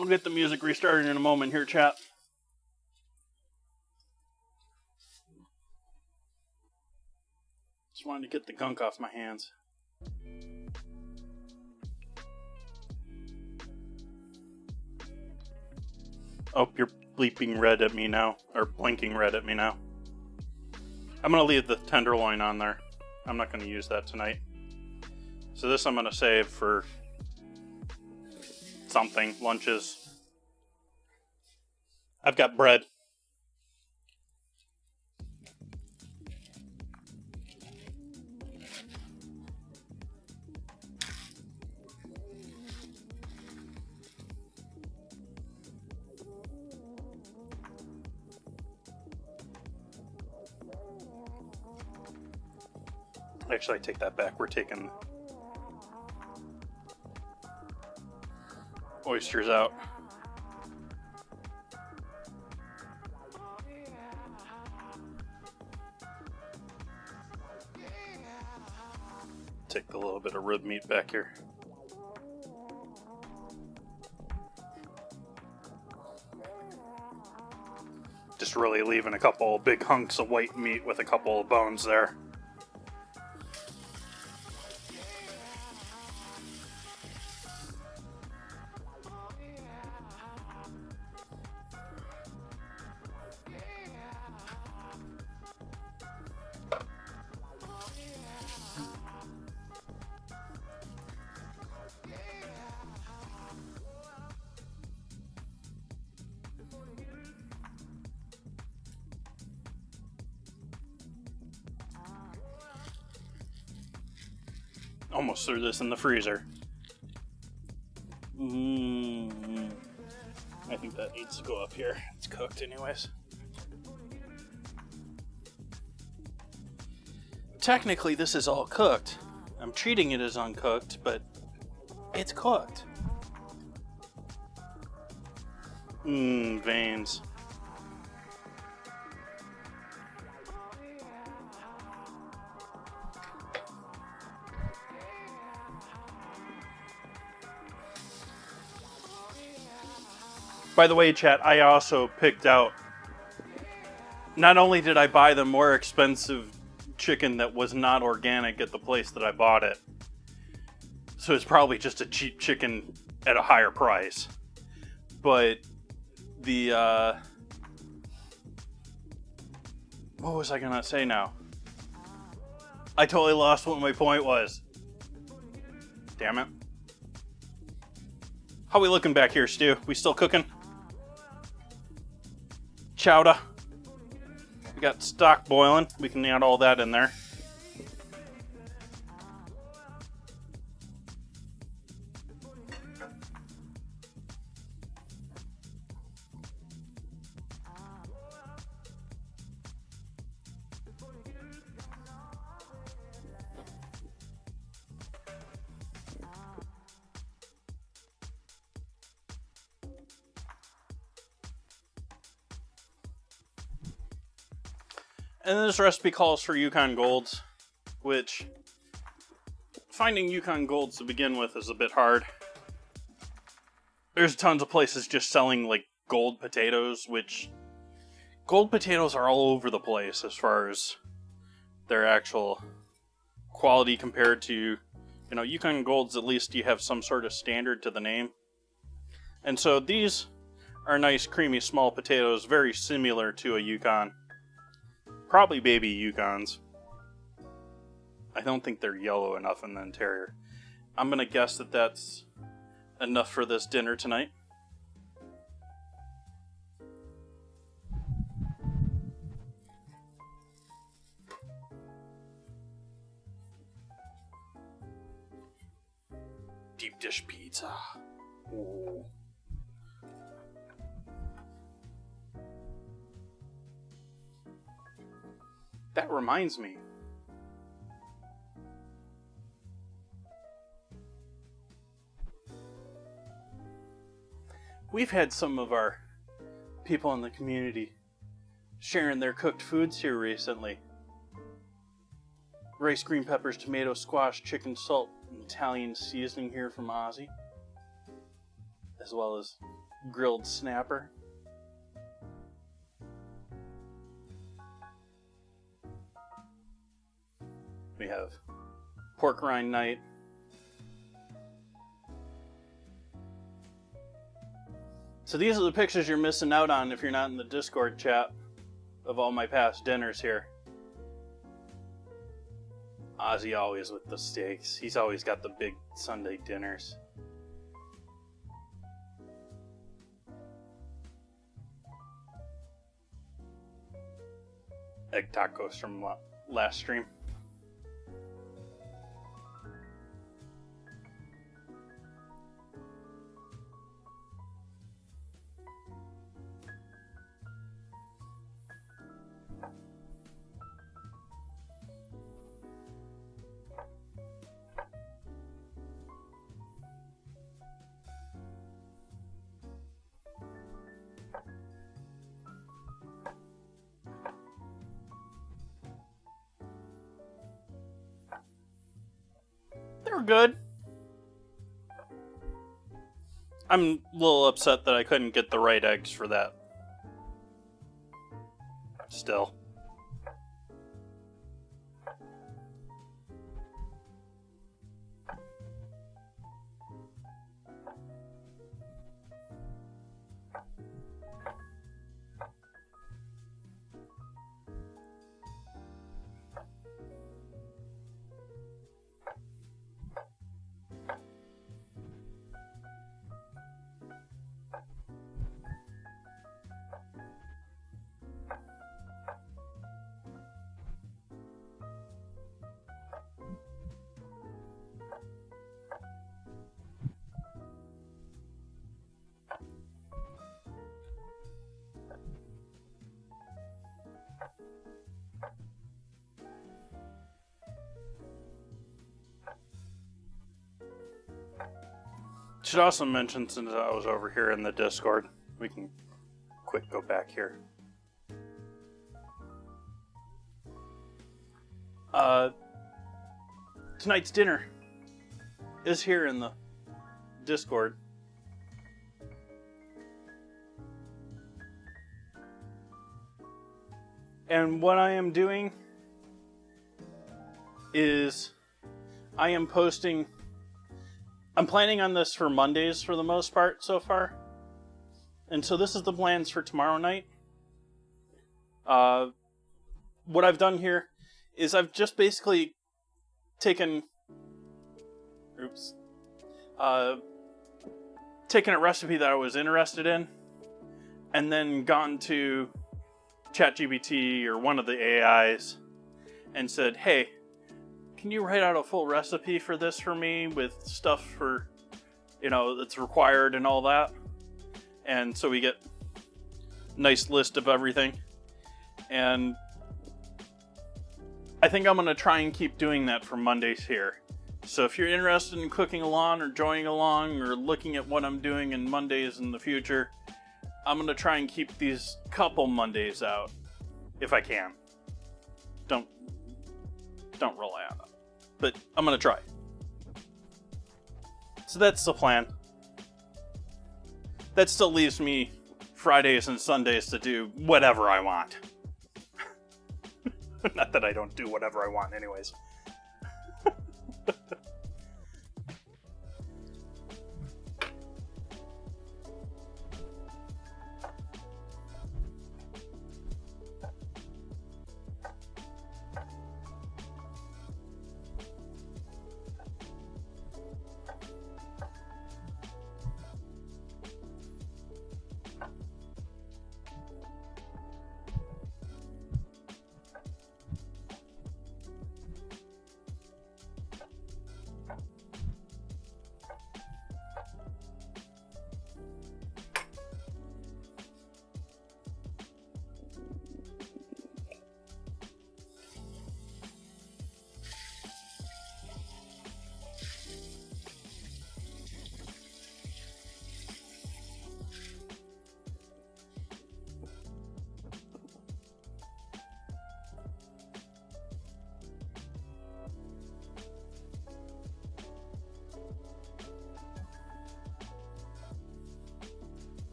I'll get the music restarted in a moment here, chat. Just wanted to get the gunk off my hands. Oh, you're bleeping red at me now, or blinking red at me now. I'm going to leave the tenderloin on there. I'm not going to use that tonight. So this I'm going to save for something, lunches. I've got bread. Actually, I take that back. We're taking oysters out. Take a little bit of rib meat back here. Just really leaving a couple of big hunks of white meat with a couple of bones there. Almost threw this in the freezer. I think that needs to go up here. It's cooked anyways. Technically, this is all cooked. I'm treating it as uncooked, but it's cooked. Veins. By the way, chat, I also picked out, not only did I buy the more expensive chicken that was not organic at the place that I bought it, so it's probably just a cheap chicken at a higher price, but the, what was I gonna say now? I totally lost what my point was. Damn it. How we looking back here, Stu? We still cooking? Chowder. We got stock boiling. We can add all that in there. And this recipe calls for Yukon Golds, which finding Yukon Golds to begin with is a bit hard. There's tons of places just selling like gold potatoes, which gold potatoes are all over the place as far as their actual quality compared to, you know, Yukon Golds, at least you have some sort of standard to the name. And so these are nice creamy small potatoes, very similar to a Yukon. Probably baby Yukons. I don't think they're yellow enough in the interior. I'm going to guess that that's enough for this dinner tonight. Deep dish pizza. Ooh. That reminds me. We've had some of our people in the community sharing their cooked foods here recently. Rice, green peppers, tomato, squash, chicken, salt, and Italian seasoning here from Ozzy. As well as grilled snapper. We have pork rind night. So these are the pictures you're missing out on if you're not in the Discord chat of all my past dinners here. Ozzy always with the steaks. He's always got the big Sunday dinners. Egg tacos from last stream. Good. I'm a little upset that I couldn't get the right eggs for that. Still. Should also mention, since I was over here in the Discord, we can quick go back here. Tonight's dinner is here in the Discord. And what I am doing is I am posting... I'm planning on this for Mondays for the most part so far. And so this is the plans for tomorrow night. What I've done here is I've just basically taken... taken a recipe that I was interested in and then gone to ChatGPT or one of the AIs and said, hey, can you write out a full recipe for this for me with stuff for, that's required and all that? And so we get a nice list of everything. And I think I'm going to try and keep doing that for Mondays here. So if you're interested in cooking along or joining along or looking at what I'm doing in Mondays in the future, I'm going to try and keep these couple Mondays out if I can. Don't rely on it. But I'm going to try. So that's the plan. That still leaves me Fridays and Sundays to do whatever I want. Not that I don't do whatever I want anyways.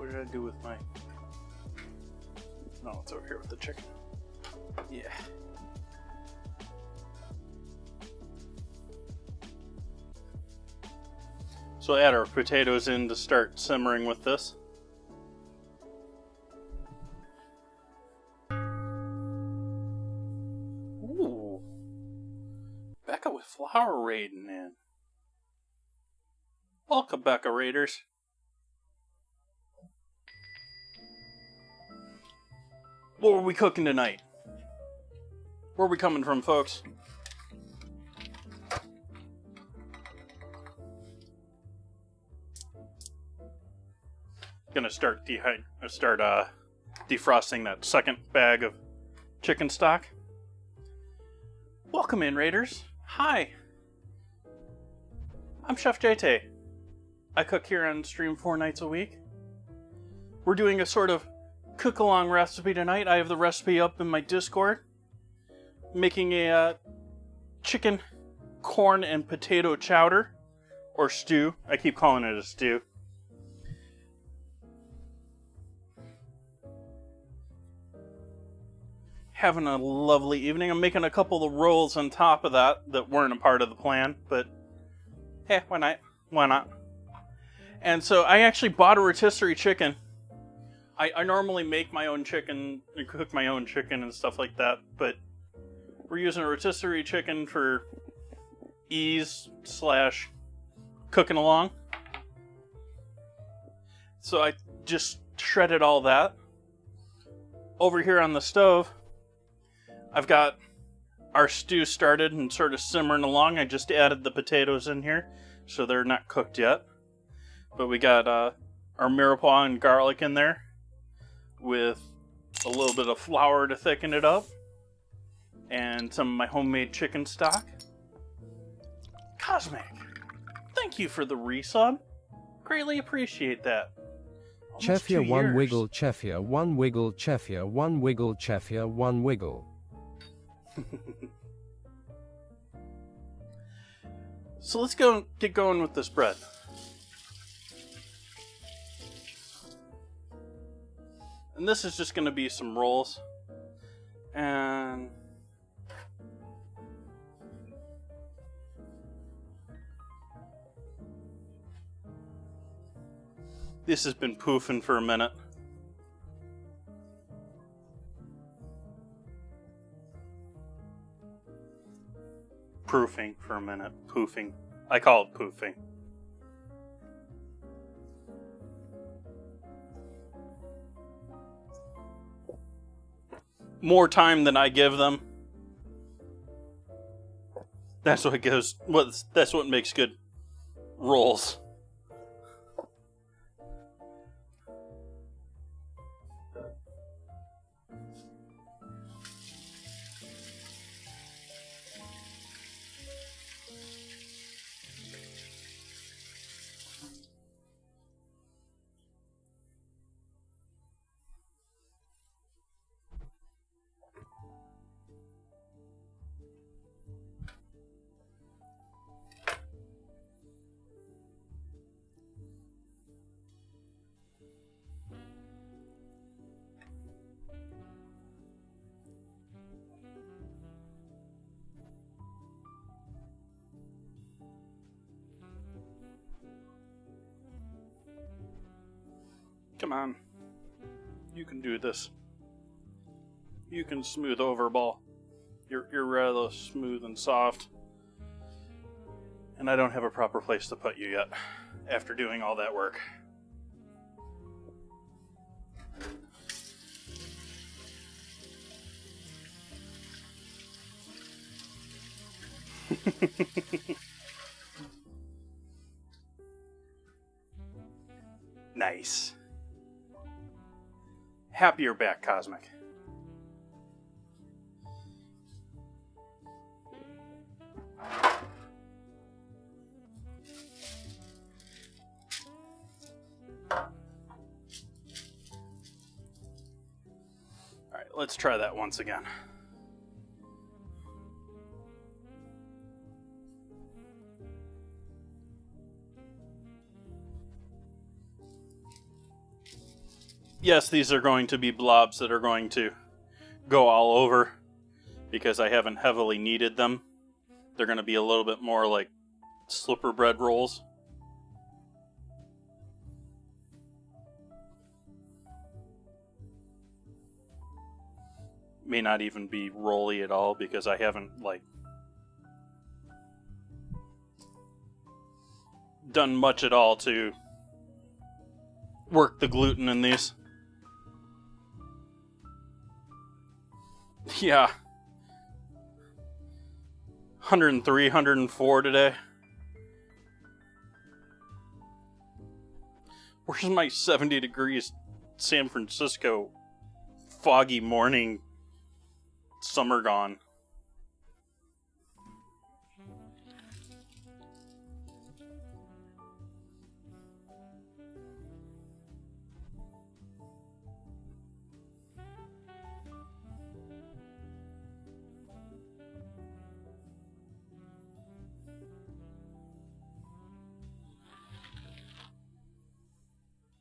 what did I do with my... No, it's over here with the chicken. Yeah. So add our potatoes in to start simmering with this. Ooh. Becca with flour raiding in. Welcome, Becca Raiders. What are we cooking tonight? Where are we coming from, folks? Gonna start defrosting that second bag of chicken stock. Welcome in, Raiders. Hi. I'm Chef JT. I cook here on stream 4 nights a week. We're doing a sort of cook-along recipe tonight. I have the recipe up in my Discord. Making a chicken, corn, and potato chowder. Or stew. I keep calling it a stew. Having a lovely evening. I'm making a couple of rolls on top of that weren't a part of the plan, but hey, why not? Why not? And so I actually bought a rotisserie chicken. I normally make my own chicken and cook my own chicken and stuff like that, but we're using a rotisserie chicken for ease / cooking along. So I just shredded all that. Over here on the stove, I've got our stew started and sort of simmering along. I just added the potatoes in here, so they're not cooked yet. But we got our mirepoix and garlic in there with a little bit of flour to thicken it up. And some of my homemade chicken stock. Cosmic, thank you for the resub. Greatly appreciate that. Chefia 1 wiggle, Chefia 1 wiggle, Chefia 1 wiggle, Chefia 1 wiggle. So let's get going with this bread. And this is just going to be some rolls. And this has been poofing for a minute. Proofing for a minute. Poofing. I call it poofing. More time than I give them. That's what goes. That's what makes good rolls. Come on. You can do this. You can smooth over, ball. You're rather smooth and soft. And I don't have a proper place to put you yet, after doing all that work. Nice. Happy you're back, Cosmic. Alright, let's try that once again. Yes, these are going to be blobs that are going to go all over because I haven't heavily kneaded them. They're going to be a little bit more like slipper bread rolls. May not even be rolly at all because I haven't done much at all to work the gluten in these. Yeah. 103, 104 today. Where's my 70 degrees San Francisco foggy morning summer gone?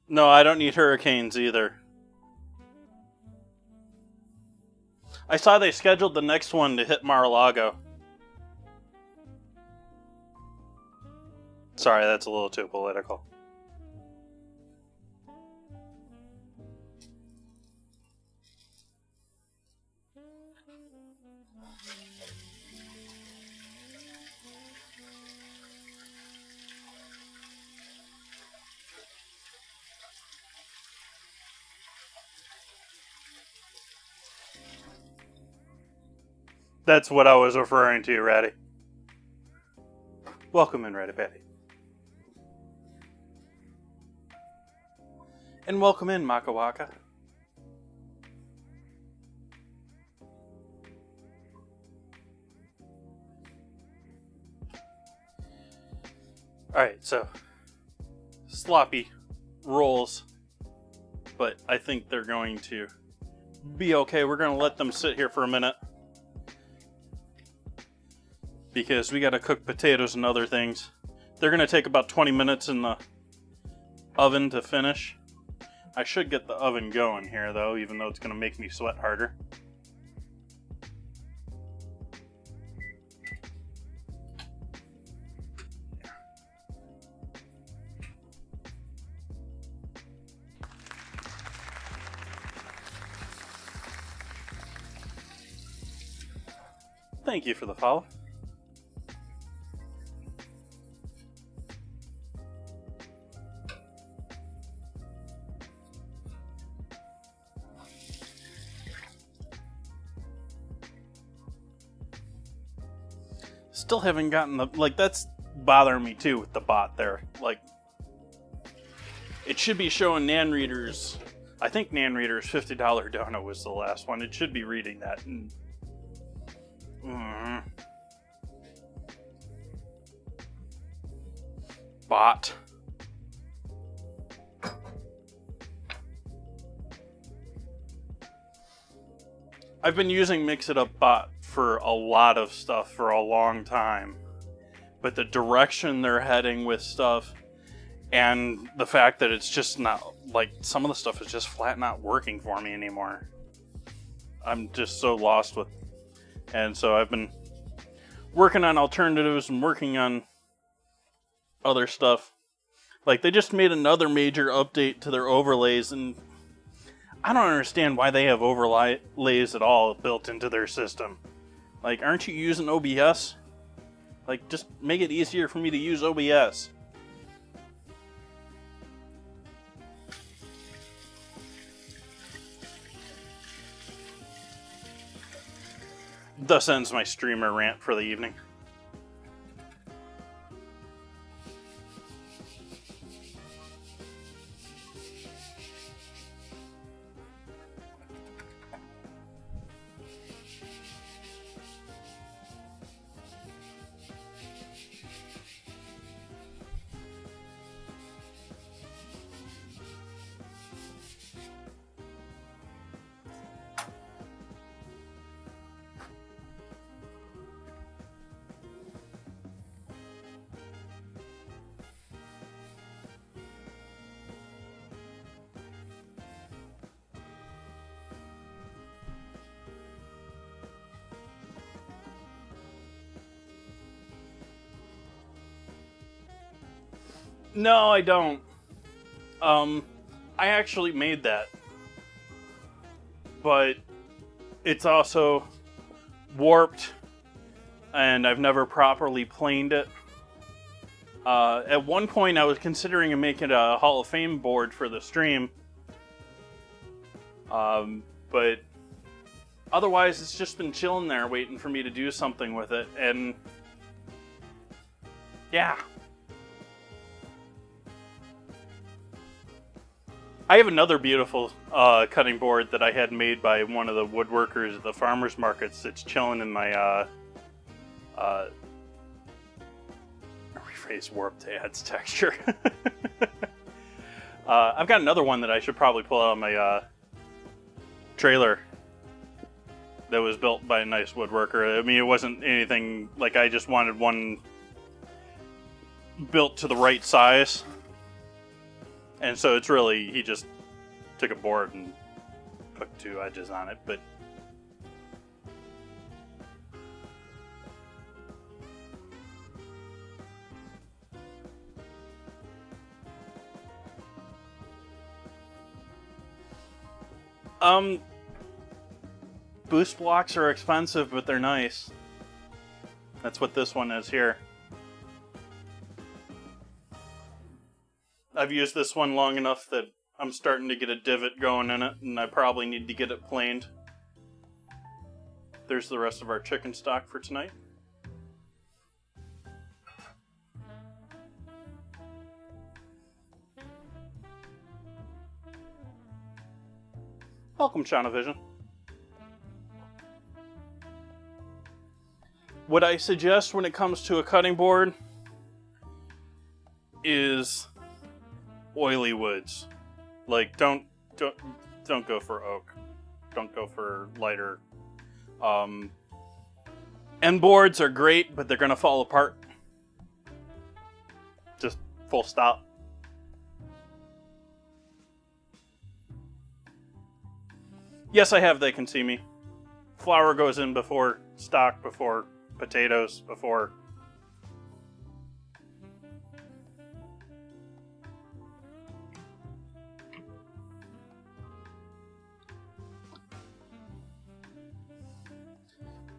No, I don't need hurricanes either. I saw they scheduled the next one to hit Mar-a-Lago. Sorry, that's a little too political. That's what I was referring to, Ratty. Welcome in, Ratty Patty. And welcome in, Makawaka. Alright, so sloppy rolls, but I think they're going to be okay. We're going to let them sit here for a minute because we got to cook potatoes and other things. They're going to take about 20 minutes in the oven to finish. I should get the oven going here, though, even though it's going to make me sweat harder. Thank you for the follow. Still haven't gotten the, that's bothering me too with the bot there. It should be showing Nan Reader's, I think Nan Reader's $50 dono was the last one. It should be reading that. Bot. I've been using Mix It Up Bot for a lot of stuff for a long time, but the direction they're heading with stuff and the fact that it's just not, some of the stuff is just flat not working for me anymore. I'm just so lost with, and so I've been working on alternatives and working on other stuff. They just made another major update to their overlays, and I don't understand why they have overlays at all built into their system. Aren't you using OBS? Just make it easier for me to use OBS. Thus ends my streamer rant for the evening. No, I don't. I actually made that. But it's also warped, and I've never properly planed it. At one point, I was considering making a Hall of Fame board for the stream. But otherwise, it's just been chilling there waiting for me to do something with it. And yeah. I have another beautiful cutting board that I had made by one of the woodworkers at the farmers markets. It's chilling in my rephrase warped adds texture. I've got another one that I should probably pull out of my trailer that was built by a nice woodworker. I mean, it wasn't anything like, I just wanted one built to the right size. And so it's really, he just took a board and put 2 edges on it, but boost blocks are expensive, but they're nice. That's what this one is here. I've used this one long enough that I'm starting to get a divot going in it, and I probably need to get it planed. There's the rest of our chicken stock for tonight. Welcome, Chowder. What I suggest when it comes to a cutting board is oily woods. Like, don't go for oak. Don't go for lighter. End boards are great, but they're gonna fall apart. Just full stop. Yes, I have They Can See Me. Flour goes in before stock, before potatoes, before...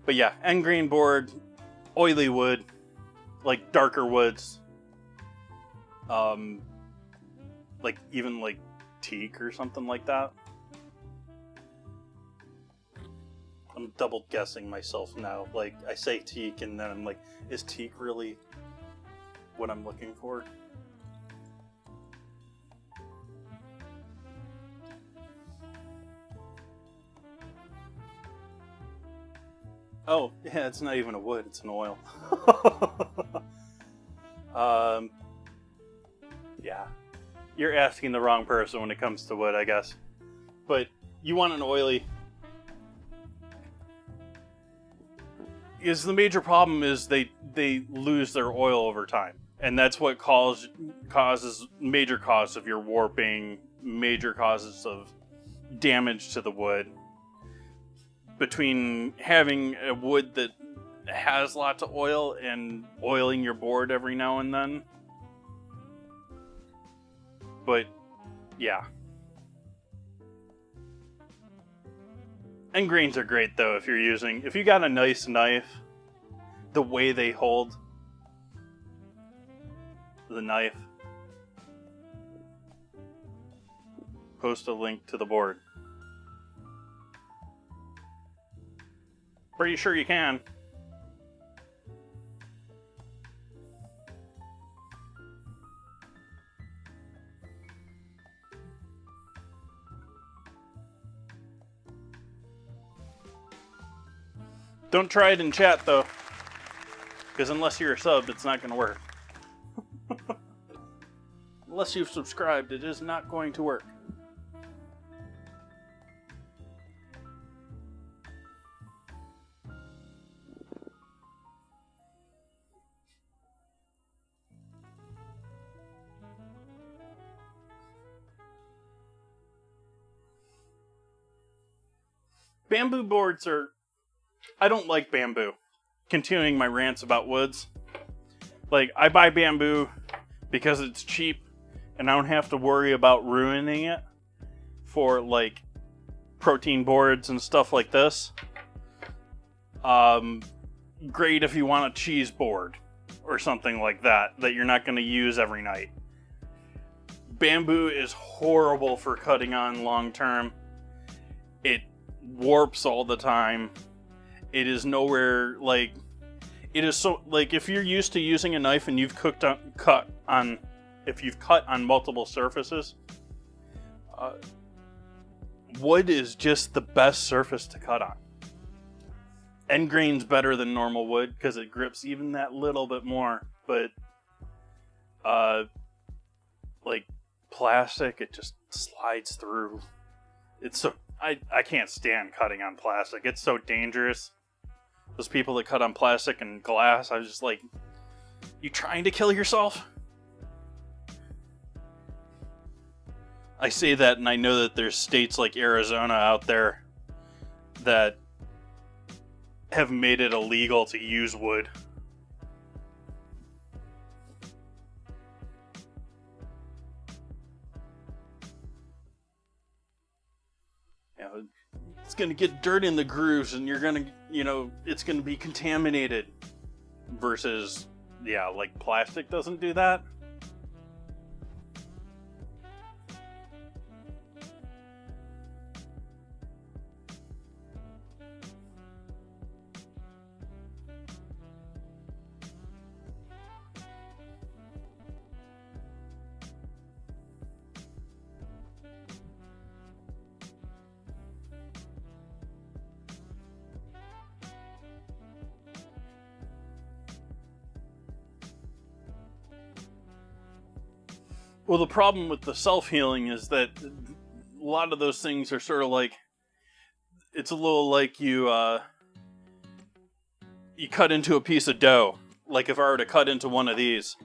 But yeah, end grain board, oily wood, like darker woods. Like even like teak or something like that. I'm double guessing myself now. Like, I say teak and then I'm like, is teak really what I'm looking for? Oh, yeah, it's not even a wood, it's an oil. Yeah. You're asking the wrong person when it comes to wood, I guess. But you want an oily... Is the major problem is they lose their oil over time. And that's what causes major cause of your warping, major causes of damage to the wood. Between having a wood that has lots of oil and oiling your board every now and then. But, yeah. End grains are great though if you got a nice knife, the way they hold the knife. Post a link to the board. Pretty sure you can. Don't try it in chat though, because unless you're a sub, it's not going to work. Unless you've subscribed, it is not going to work. Bamboo boards are... I don't like bamboo. Continuing my rants about woods. Like, I buy bamboo because it's cheap and I don't have to worry about ruining it for like protein boards and stuff like this. Great if you want a cheese board or something like that you're not going to use every night. Bamboo is horrible for cutting on long term. It warps all the time. It is nowhere like... It is so... Like, if you're used to using a knife and you've cut on multiple surfaces, wood is just the best surface to cut on. End grain's better than normal wood because it grips even that little bit more, but like plastic, it just slides through. It's so... I can't stand cutting on plastic. It's so dangerous. Those people that cut on plastic and glass, I was just like, you trying to kill yourself? I say that, and I know that there's states like Arizona out there that have made it illegal to use wood. It's going to get dirt in the grooves, and you're going to, it's going to be contaminated. Versus, like plastic doesn't do that. Well, the problem with the self-healing is that a lot of those things are sort of like, it's a little like you cut into a piece of dough. Like if I were to cut into one of these,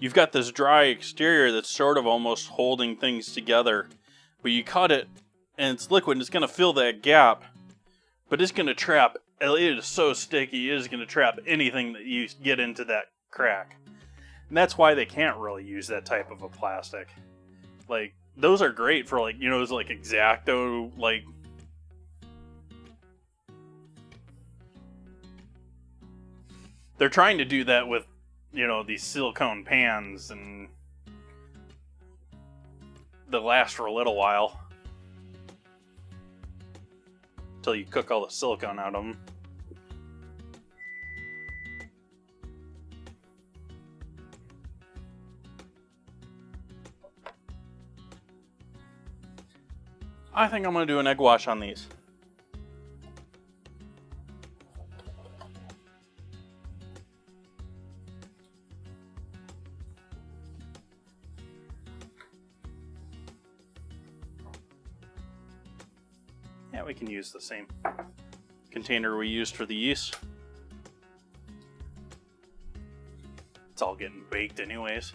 you've got this dry exterior that's sort of almost holding things together, but you cut it and it's liquid and it's going to fill that gap, but it's going to trap, it is so sticky, it is going to trap anything that you get into that crack. And that's why they can't really use that type of a plastic. Like, those are great for, like, those, like, X-Acto, like... They're trying to do that with, these silicone pans, and... they'll last for a little while. Until you cook all the silicone out of them. I think I'm going to do an egg wash on these. Yeah, we can use the same container we used for the yeast. It's all getting baked anyways.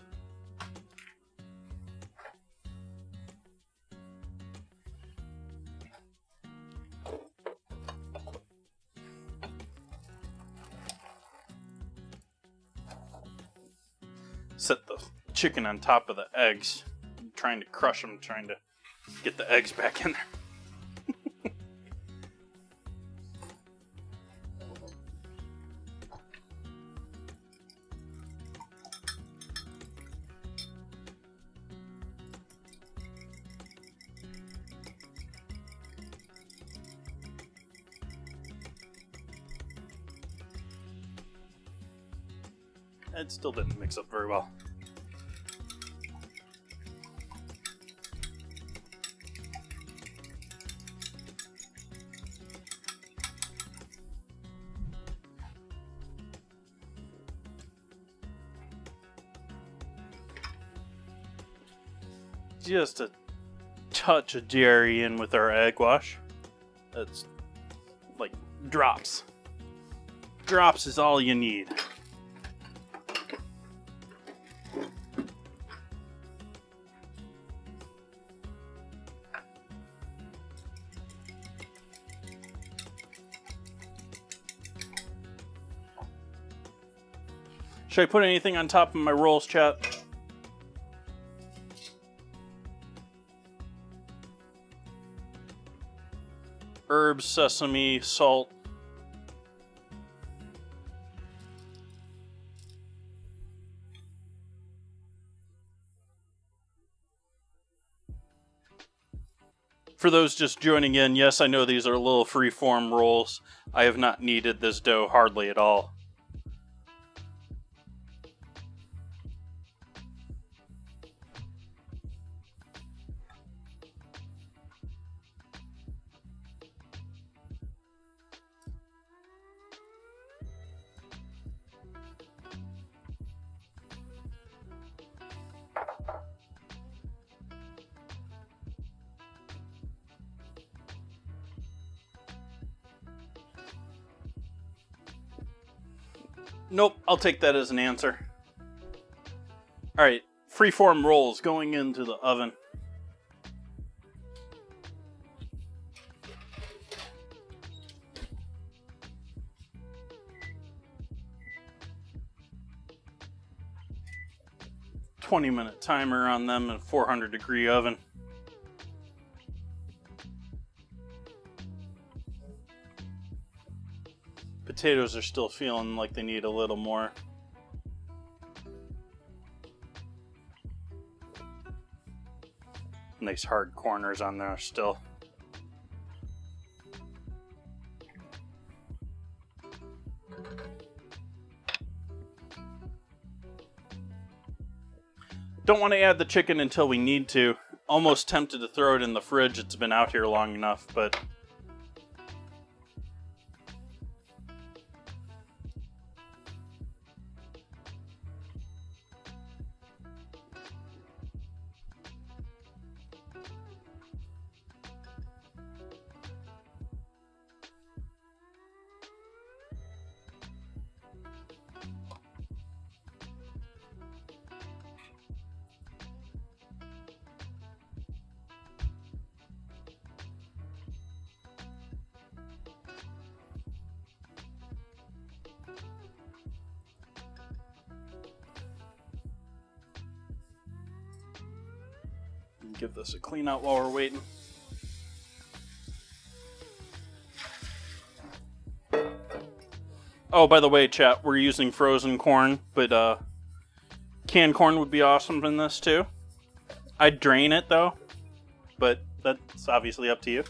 Set the chicken on top of the eggs. I'm trying to crush them, trying to get the eggs back in there. It still didn't mix up very well. Just a touch of dairy in with our egg wash. That's like drops. Drops is all you need. Should I put anything on top of my rolls, chat? herbs, sesame, salt. For those just joining in, yes, I know these are little free-form rolls. I have not kneaded this dough hardly at all. Nope, I'll take that as an answer. Alright, freeform rolls going into the oven. .20-minute timer on them in a 400-degree oven. Potatoes are still feeling like they need a little more. Nice hard corners on there still. Don't want to add the chicken until we need to. Almost tempted to throw it in the fridge. It's been out here long enough, but give this a clean out while we're waiting. Oh, by the way, chat, we're using frozen corn, but canned corn would be awesome in this too. I'd drain it though, but that's obviously up to you.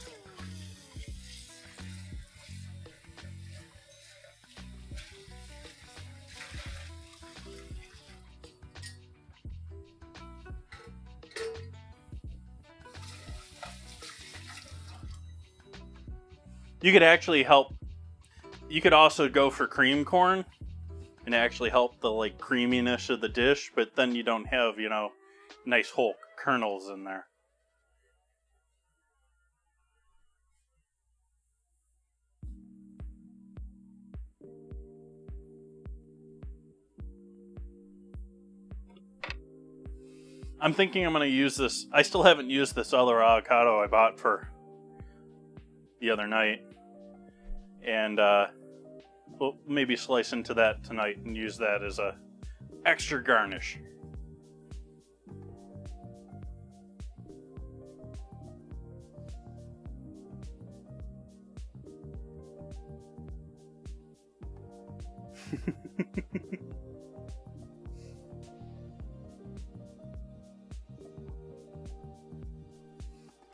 You could actually help. You could also go for cream corn and actually help the like creaminess of the dish, but then you don't have, you know, nice whole kernels in there. I'm thinking I'm going to use this. I still haven't used this other avocado I bought for the other night. And we'll maybe slice into that tonight and use that as a extra garnish.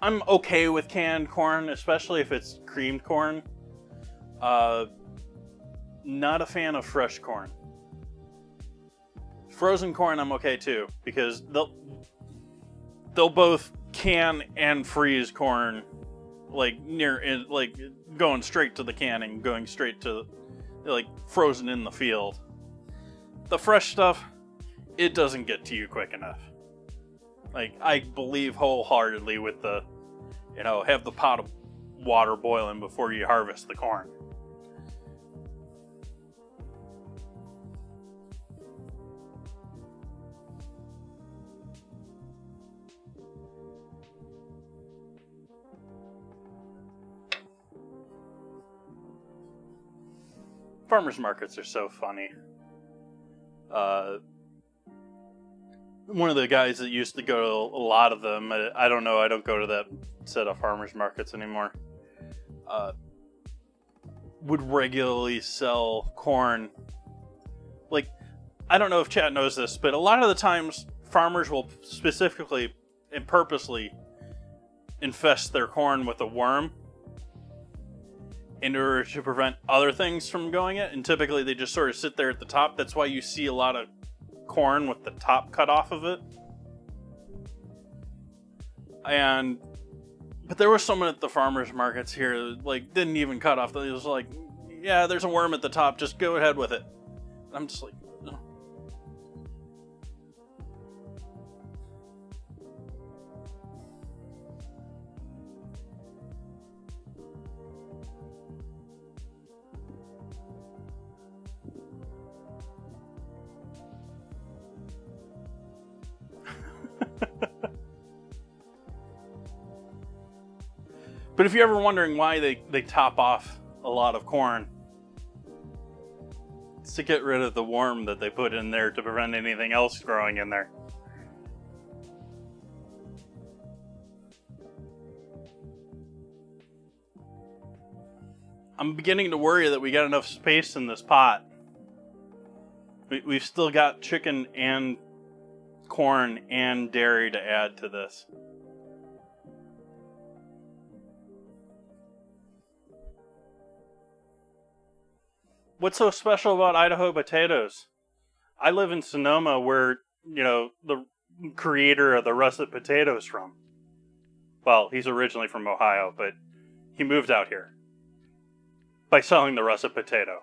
I'm okay with canned corn, especially if it's creamed corn. Not a fan of fresh corn. Frozen corn I'm okay too, because they'll both can and freeze corn like going straight to the canning, going straight to like frozen in the field. The fresh stuff, it doesn't get to you quick enough. Like, I believe wholeheartedly with the, you know, have the pot of water boiling before you harvest the corn. Farmers markets are so funny. One of the guys that used to go to a lot of them, I don't know, I don't go to that set of farmers markets anymore. would regularly sell corn. Like, I don't know if chat knows this, but a lot of the times farmers will specifically and purposely infest their corn with a worm in order to prevent other things from going it, and typically they just sort of sit there at the top. That's why you see a lot of corn with the top cut off of it. But there was someone at the farmers markets here that, like, didn't even cut off. It was like, yeah, there's a worm at the top, just go ahead with it. I'm just like, no. But if you're ever wondering why they top off a lot of corn, it's to get rid of the worm that they put in there to prevent anything else growing in there. I'm beginning to worry that we got enough space in this pot. We've still got chicken and corn and dairy to add to this. What's so special about Idaho potatoes? I live in Sonoma, where, you know, the creator of the russet potato is from. Well, he's originally from Ohio, but he moved out here by selling the russet potato.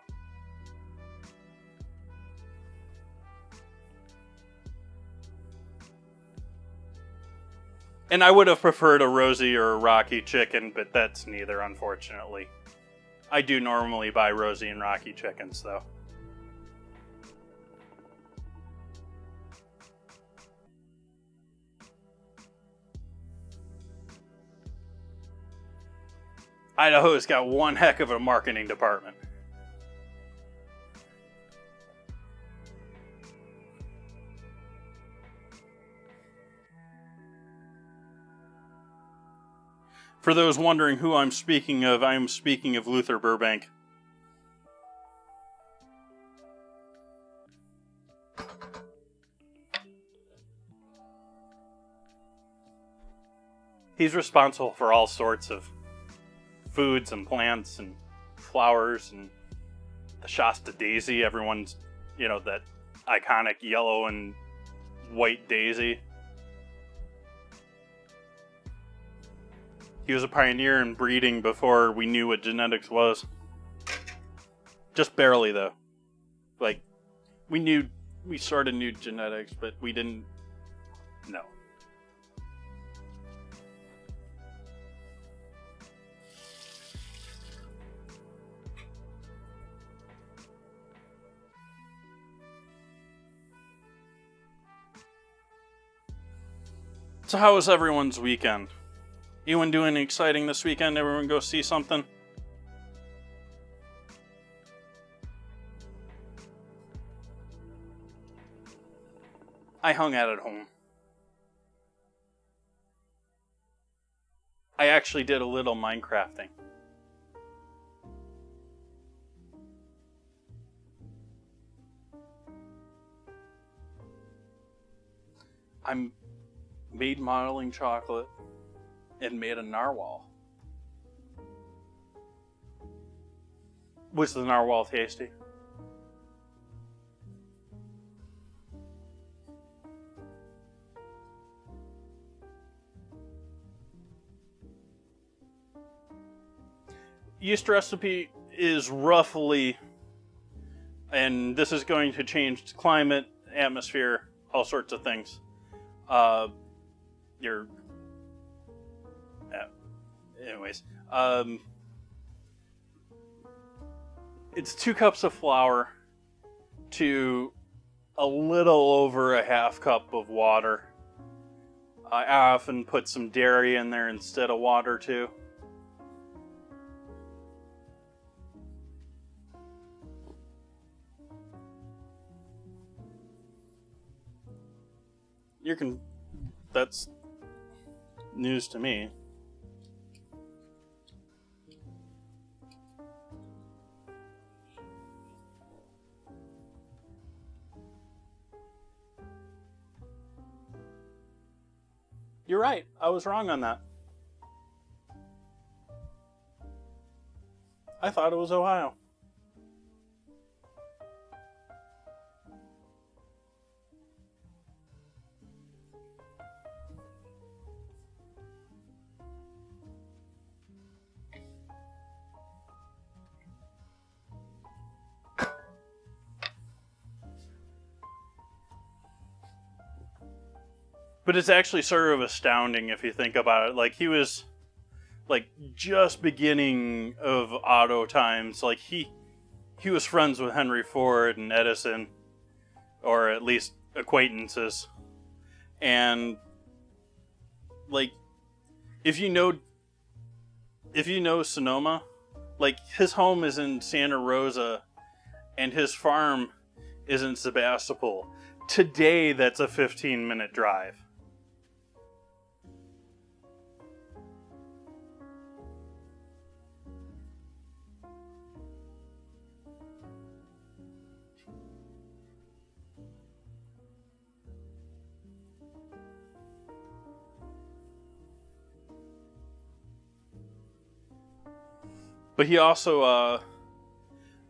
And I would have preferred a rosy or a rocky chicken, but that's neither, unfortunately. I do normally buy rosy and rocky chickens, though. Idaho's got one heck of a marketing department. For those wondering who I'm speaking of, I am speaking of Luther Burbank. He's responsible for all sorts of foods and plants and flowers and the Shasta daisy. Everyone's, you know, that iconic yellow and white daisy. He was a pioneer in breeding before we knew what genetics was. Just barely, though. Like, we sort of knew genetics, but we didn't know. So how was everyone's weekend? Anyone doing anything exciting this weekend? Everyone go see something? I hung out at home. I actually did a little Minecrafting. I made modeling chocolate and made a narwhal. Was the narwhal tasty? Yeast recipe is roughly, and this is going to change climate, atmosphere, all sorts of things. It's 2 cups of flour to a little over a half cup of water. I often put some dairy in there instead of water too. That's news to me. You're right. I was wrong on that. I thought it was Ohio. But it's actually sort of astounding if you think about it. Like, he was, like, just beginning of auto times. Like, he was friends with Henry Ford and Edison, or at least acquaintances. And, like, if you know Sonoma, like, his home is in Santa Rosa, and his farm is in Sebastopol. Today, that's a 15-minute drive. But he also,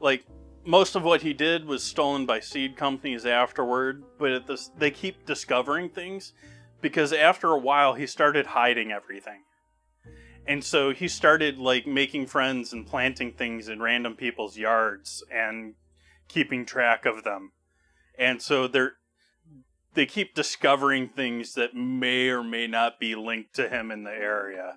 like, most of what he did was stolen by seed companies afterward, but they keep discovering things, because after a while he started hiding everything. And so he started, like, making friends and planting things in random people's yards and keeping track of them. And so they keep discovering things that may or may not be linked to him in the area.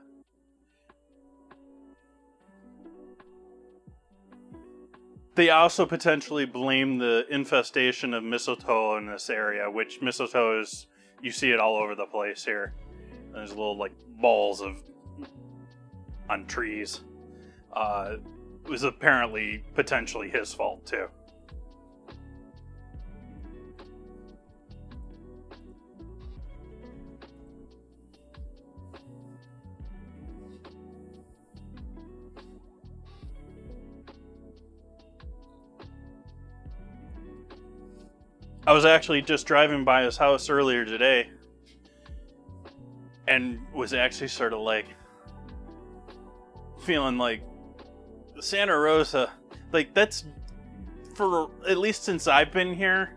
They also potentially blame the infestation of mistletoe in this area, which mistletoe is, you see it all over the place here. There's little, like, balls on trees. It was apparently potentially his fault too. I was actually just driving by his house earlier today, and was actually sort of like feeling like Santa Rosa, like, that's, for at least since I've been here,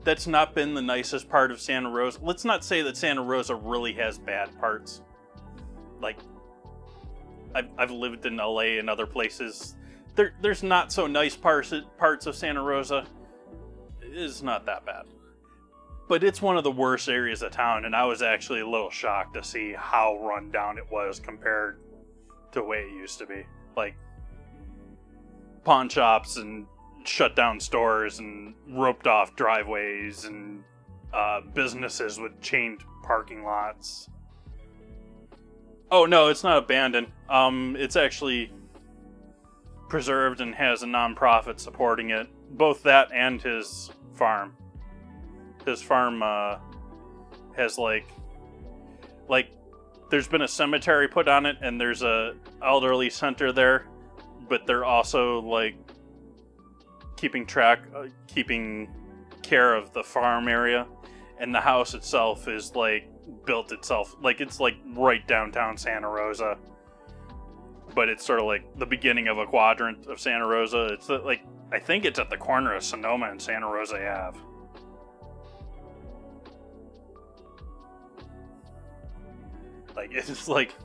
that's not been the nicest part of Santa Rosa. Let's not say that Santa Rosa really has bad parts. Like, I've lived in LA and other places. There's not so nice parts of Santa Rosa. It's not that bad. But it's one of the worst areas of town, and I was actually a little shocked to see how run down it was compared to the way it used to be. Like, pawn shops and shut down stores and roped off driveways and businesses with chained parking lots. Oh no, it's not abandoned. It's actually preserved and has a non-profit supporting it. Both that and his farm. His farm has like there's been a cemetery put on it, and there's a elderly center there, but they're also like keeping care of the farm area, and the house itself is like built itself, like it's like right downtown Santa Rosa, but it's sort of like the beginning of a quadrant of Santa Rosa. It's like, I think it's at the corner of Sonoma and Santa Rosa Ave. Like, it's like,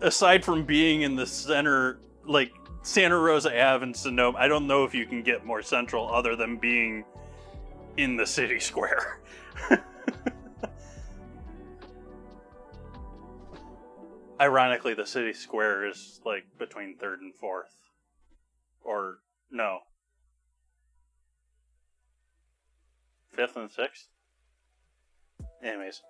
aside from being in the center, like Santa Rosa Ave and Sonoma, I don't know if you can get more central other than being in the city square. Ironically, the city square is like between 3rd and 4th. Or, no. 5th and 6th? Anyways.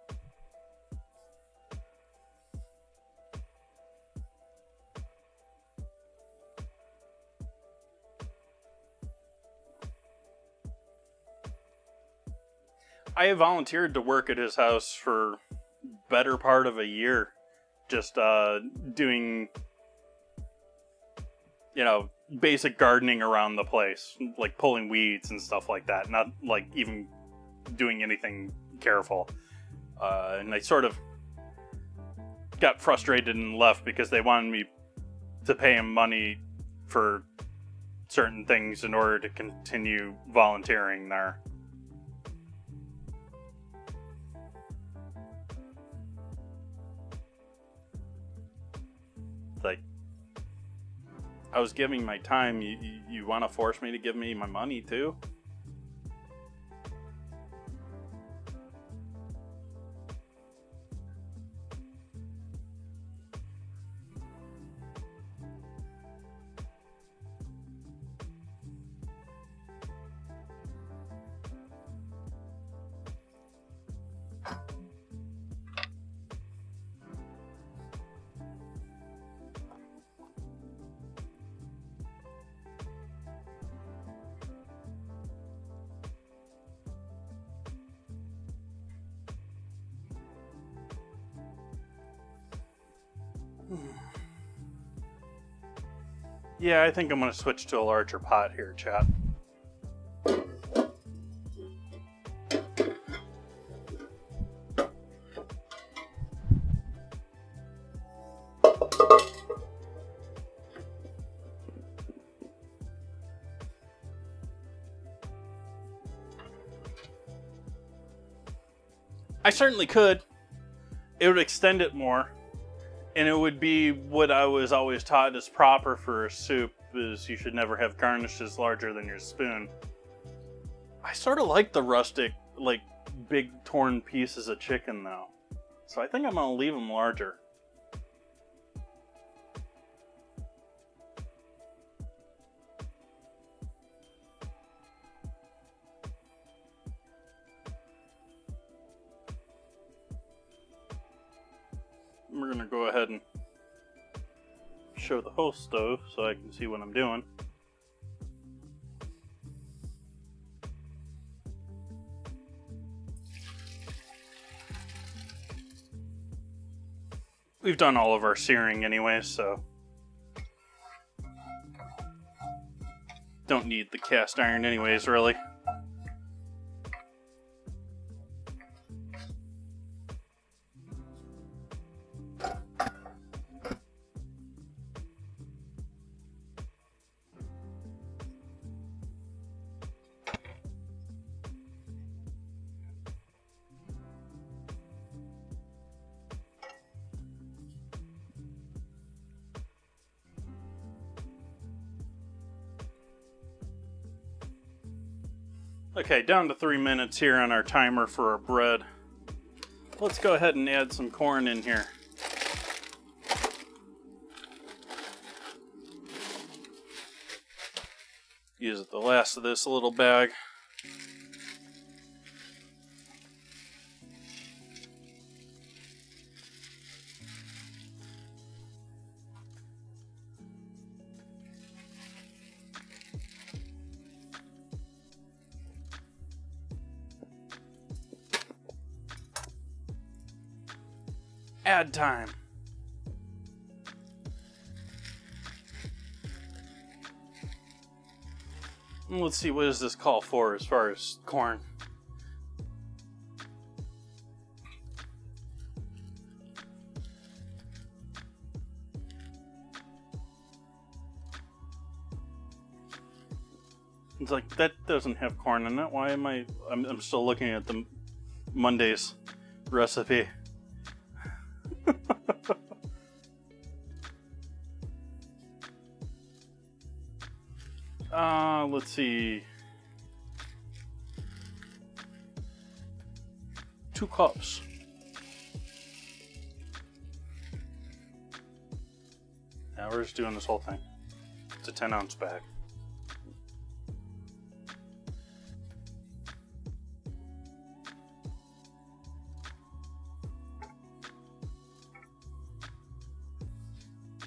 I volunteered to work at his house for better part of a year. Just doing, basic gardening around the place. Like pulling weeds and stuff like that. Not like even doing anything careful. And I sort of got frustrated and left because they wanted me to pay him money for certain things in order to continue volunteering there. Like, I was giving my time. You want to force me to give me my money too? Yeah, I think I'm going to switch to a larger pot here, chat. I certainly could. It would extend it more. And it would be what I was always taught is proper for a soup, is you should never have garnishes larger than your spoon. I sort of like the rustic, like, big torn pieces of chicken, though. So I think I'm going to leave them larger. We're going to go ahead and show the host stove so I can see what I'm doing. We've done all of our searing anyway, so don't need the cast iron anyways, really. Okay, down to 3 minutes here on our timer for our bread. Let's go ahead and add some corn in here. Use the last of this little bag. Add time. Let's see, what does this call for as far as corn? It's like, that doesn't have corn in it. Why am I'm still looking at the Monday's recipe. Let's see. 2 cups. Now we're just doing this whole thing. It's a 10-ounce bag.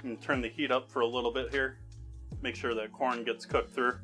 And turn the heat up for a little bit here. Make sure that corn gets cooked through.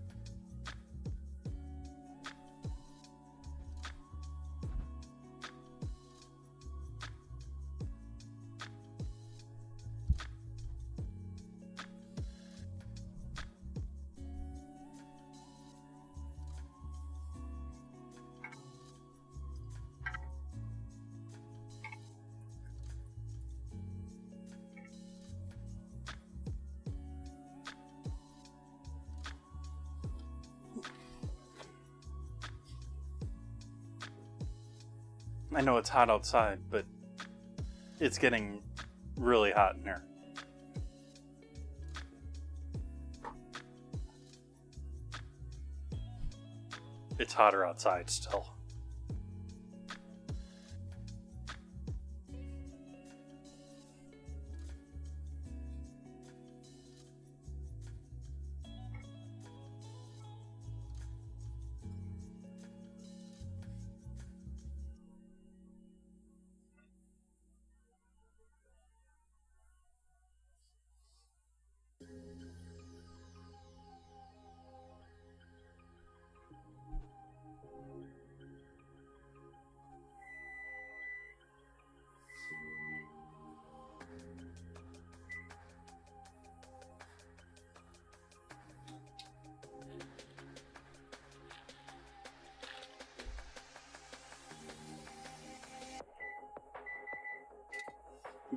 I know it's hot outside, but it's getting really hot in here. It's hotter outside still.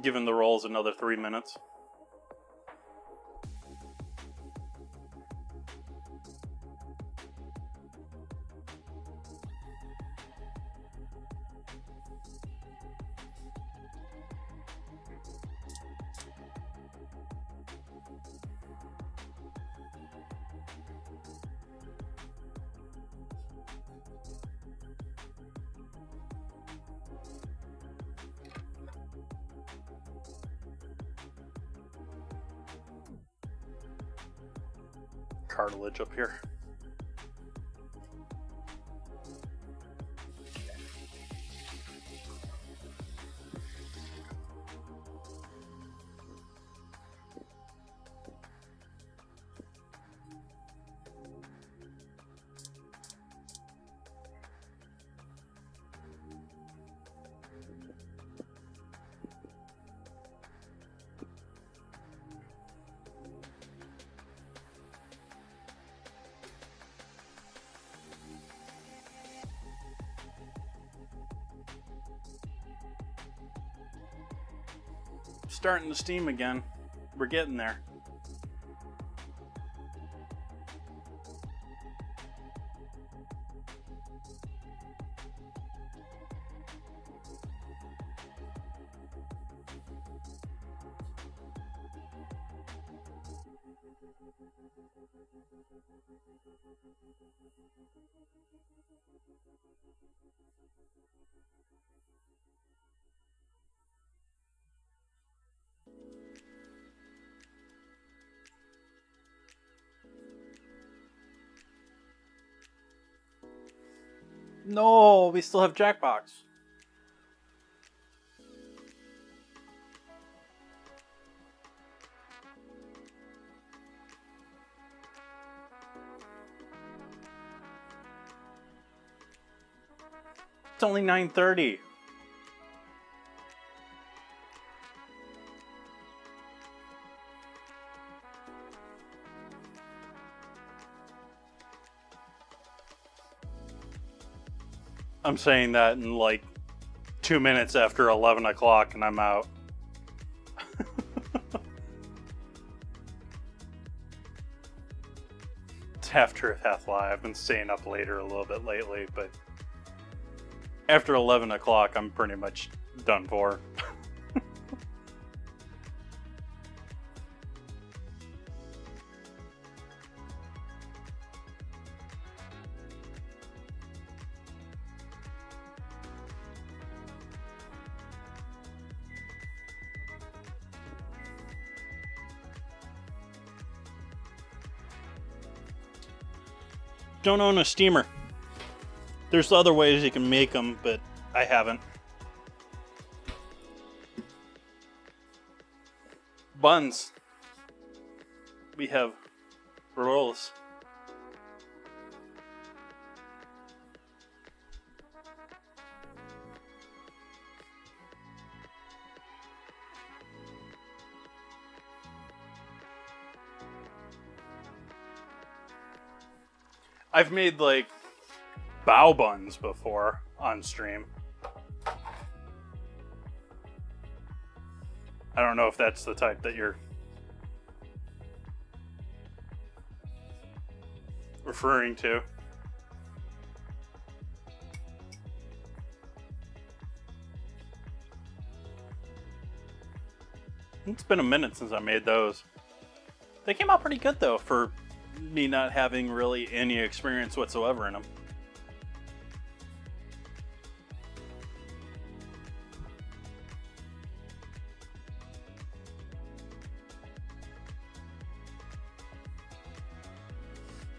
Giving the rolls another 3 minutes. Cartilage up here. Starting to steam again. We're getting there. No, we still have Jackbox. It's only 9:30. I'm saying that in like 2 minutes after 11 o'clock and I'm out. It's half truth, half lie. I've been staying up later a little bit lately, but after 11 o'clock, I'm pretty much done for. Don't own a steamer. There's other ways you can make them, but I haven't. Buns. We have rolls. I've made like bao buns before on stream. I don't know if that's the type that you're referring to. It's been a minute since I made those. They came out pretty good though for me not having really any experience whatsoever in them.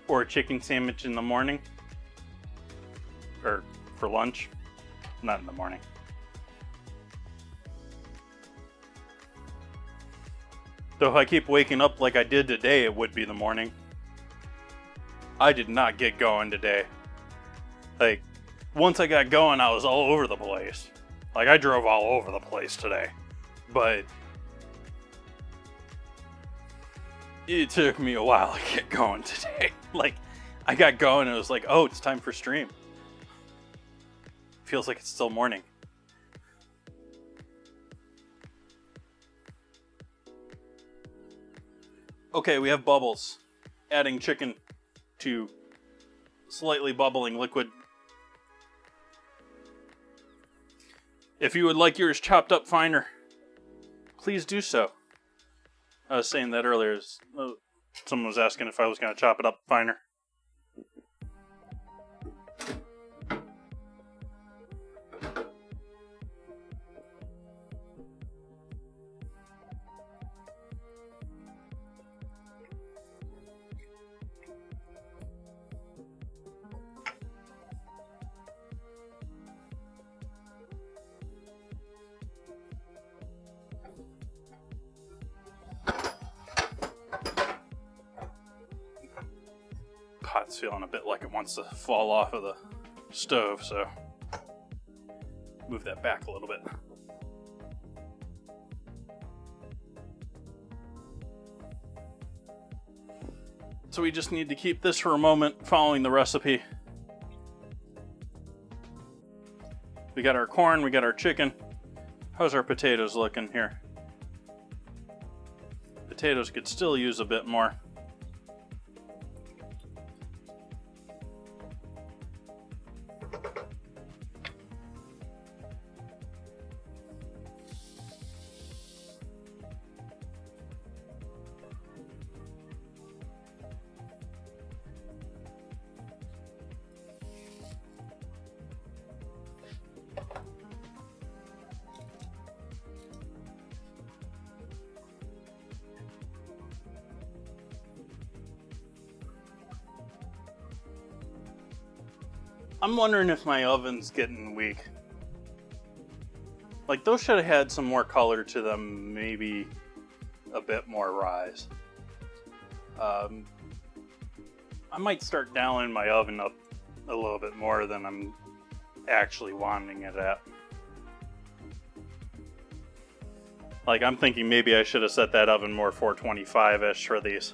Or a chicken sandwich in the morning. Or for lunch. Not in the morning. Though if I keep waking up like I did today, it would be the morning. I did not get going today. Like, once I got going, I was all over the place. Like, I drove all over the place today. But it took me a while to get going today. Like, I got going and it was like, oh, it's time for stream. Feels like it's still morning. Okay, we have bubbles. Adding chicken to slightly bubbling liquid. If you would like yours chopped up finer, please do so. I was saying that earlier. Someone was asking if I was going to chop it up finer. Pot's feeling a bit like it wants to fall off of the stove, so move that back a little bit. So we just need to keep this for a moment following the recipe. We got our corn, we got our chicken. How's our potatoes looking here? Potatoes could still use a bit more. I'm wondering if my oven's getting weak. Like, those should have had some more color to them, maybe a bit more rise. I might start dialing my oven up a little bit more than I'm actually wanting it at. Like, I'm thinking maybe I should have set that oven more 425-ish for these.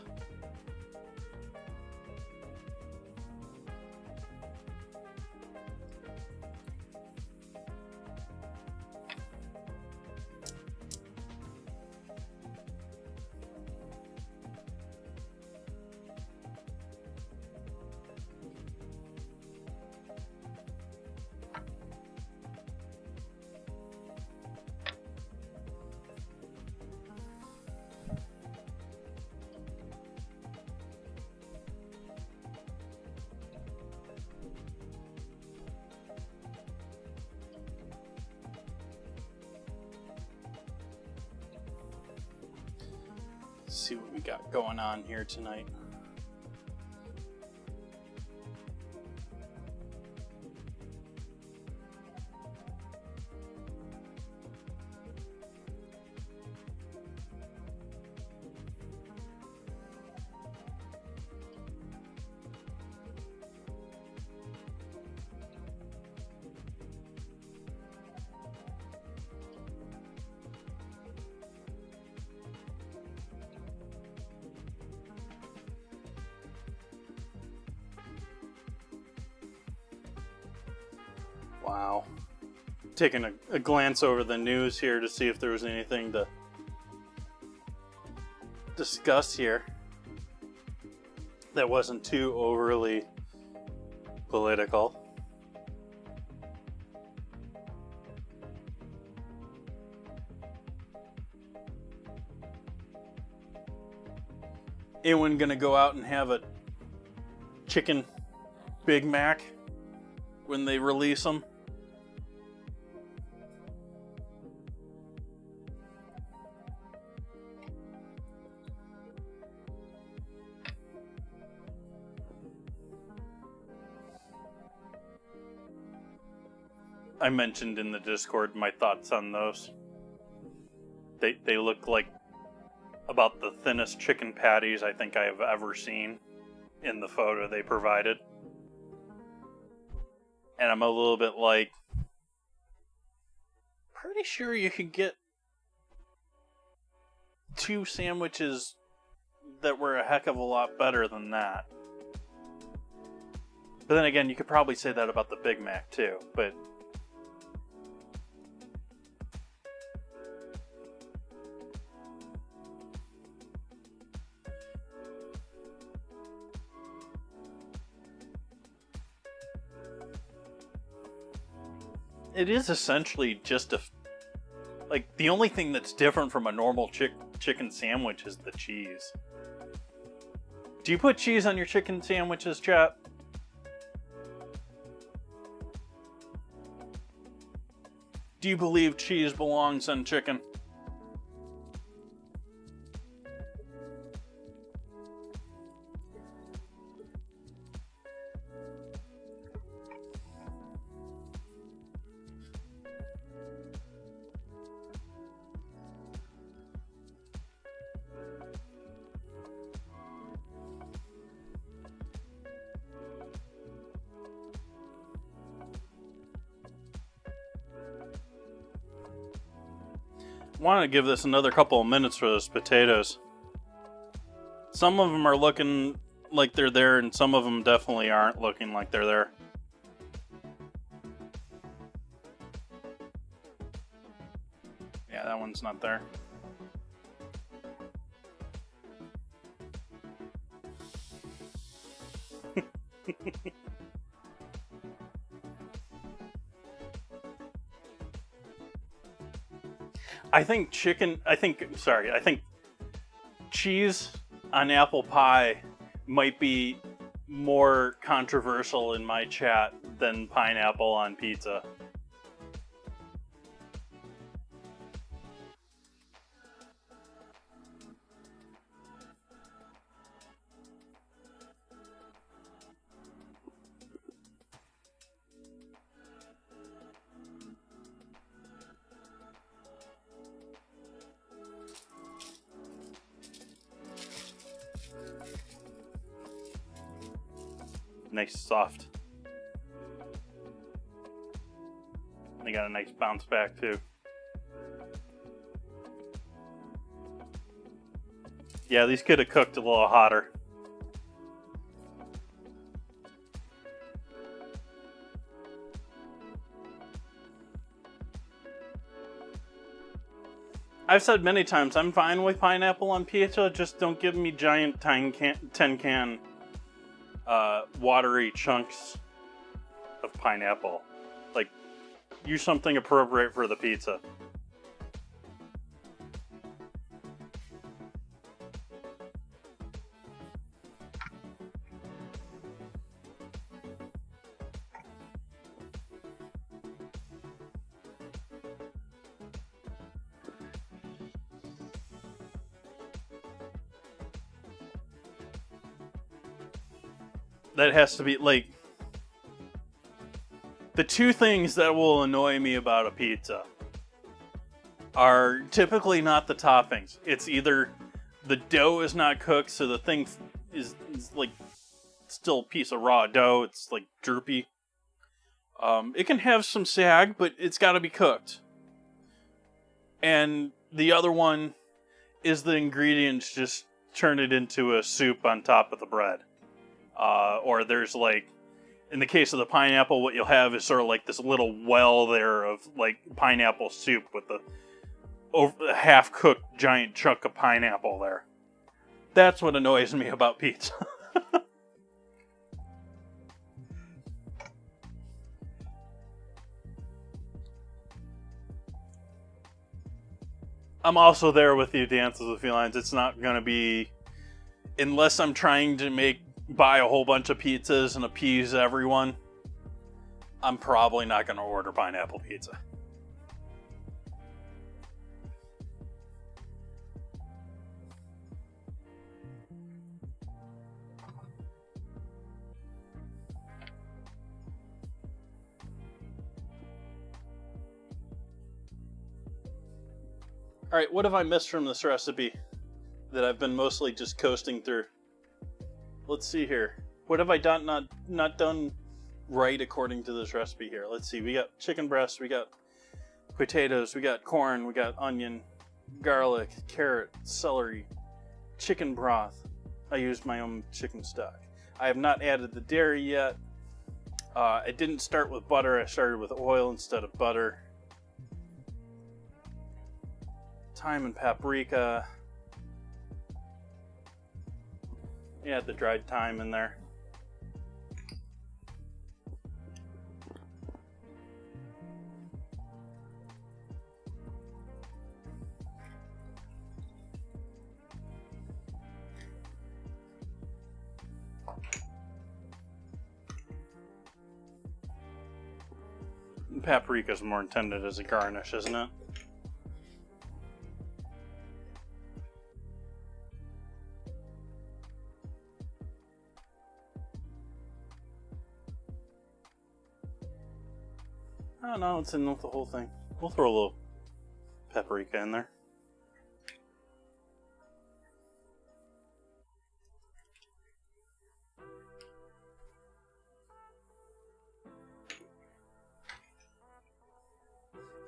See what we got going on here tonight. Wow. Taking a glance over the news here to see if there was anything to discuss here that wasn't too overly political. anyone gonna go out and have a chicken Big Mac when they release them? I mentioned in the Discord my thoughts on those. They look like about the thinnest chicken patties I think I have ever seen in the photo they provided. And I'm a little bit like, pretty sure you could get 2 sandwiches that were a heck of a lot better than that. But then again, you could probably say that about the Big Mac too, but it is essentially just like, the only thing that's different from a normal chicken sandwich is the cheese. Do you put cheese on your chicken sandwiches, chat? Do you believe cheese belongs on chicken? I want to give this another couple of minutes for those potatoes. Some of them are looking like they're there, and some of them definitely aren't looking like they're there. Yeah, that one's not there. I think cheese on apple pie might be more controversial in my chat than pineapple on pizza. Nice soft. They got a nice bounce back too. Yeah, these could have cooked a little hotter. I've said many times, I'm fine with pineapple on pizza, just don't give me giant 10-can watery chunks of pineapple. Like, use something appropriate for the pizza. That has to be, like, the two things that will annoy me about a pizza are typically not the toppings. It's either the dough is not cooked, so the thing is like still a piece of raw dough. It's like droopy. It can have some sag, but it's got to be cooked. And the other one is the ingredients just turn it into a soup on top of the bread. Or there's, like, in the case of the pineapple, what you'll have is sort of like this little well there of, like, pineapple soup with a half-cooked giant chunk of pineapple there. That's what annoys me about pizza. I'm also there with you, Dances with Felines. It's not going to be unless I'm trying to buy a whole bunch of pizzas and appease everyone, I'm probably not going to order pineapple pizza. Alright, what have I missed from this recipe that I've been mostly just coasting through? Let's see here. What have I not done right according to this recipe here? Let's see. We got chicken breast, we got potatoes, we got corn, we got onion, garlic, carrot, celery, chicken broth. I used my own chicken stock. I have not added the dairy yet. I didn't start with butter. I started with oil instead of butter. Thyme and paprika. Add the dried thyme in there. Paprika is more intended as a garnish, isn't it? Oh no, it's in with the whole thing. We'll throw a little paprika in there.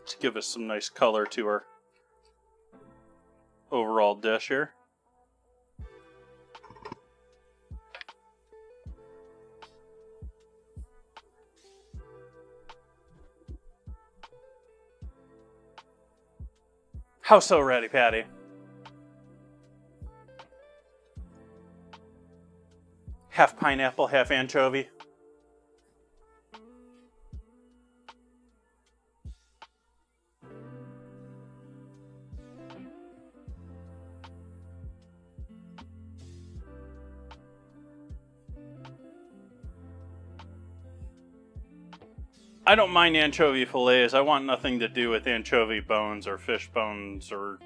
To give us some nice color to our overall dish here. How so ready, Patty? Half pineapple, half anchovy. I don't mind anchovy fillets. I want nothing to do with anchovy bones or fish bones or...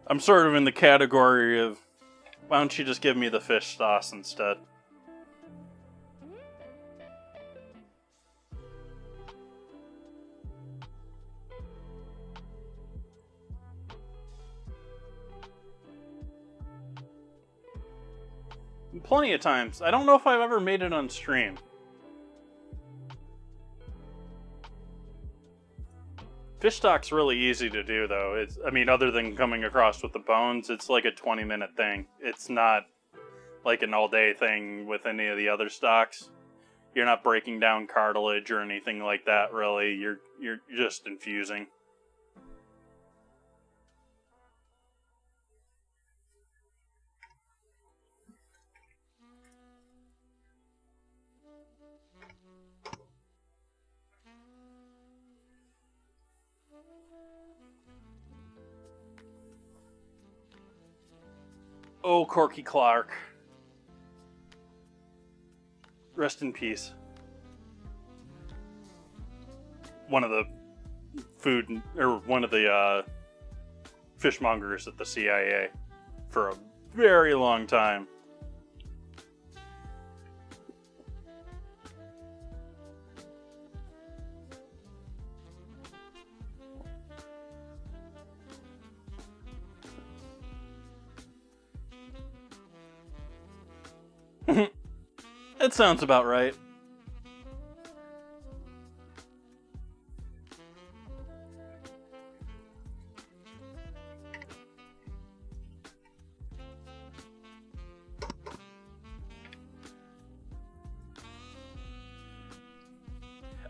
I'm sort of in the category of, why don't you just give me the fish sauce instead? Plenty of times. I don't know if I've ever made it on stream. Fish stock's really easy to do, though. I mean, other than coming across with the bones, it's like a 20-minute thing. It's not like an all-day thing with any of the other stocks. You're not breaking down cartilage or anything like that, really. You're just infusing. Oh, Corky Clark. Rest in peace. One of the fishmongers at the CIA for a very long time. That sounds about right.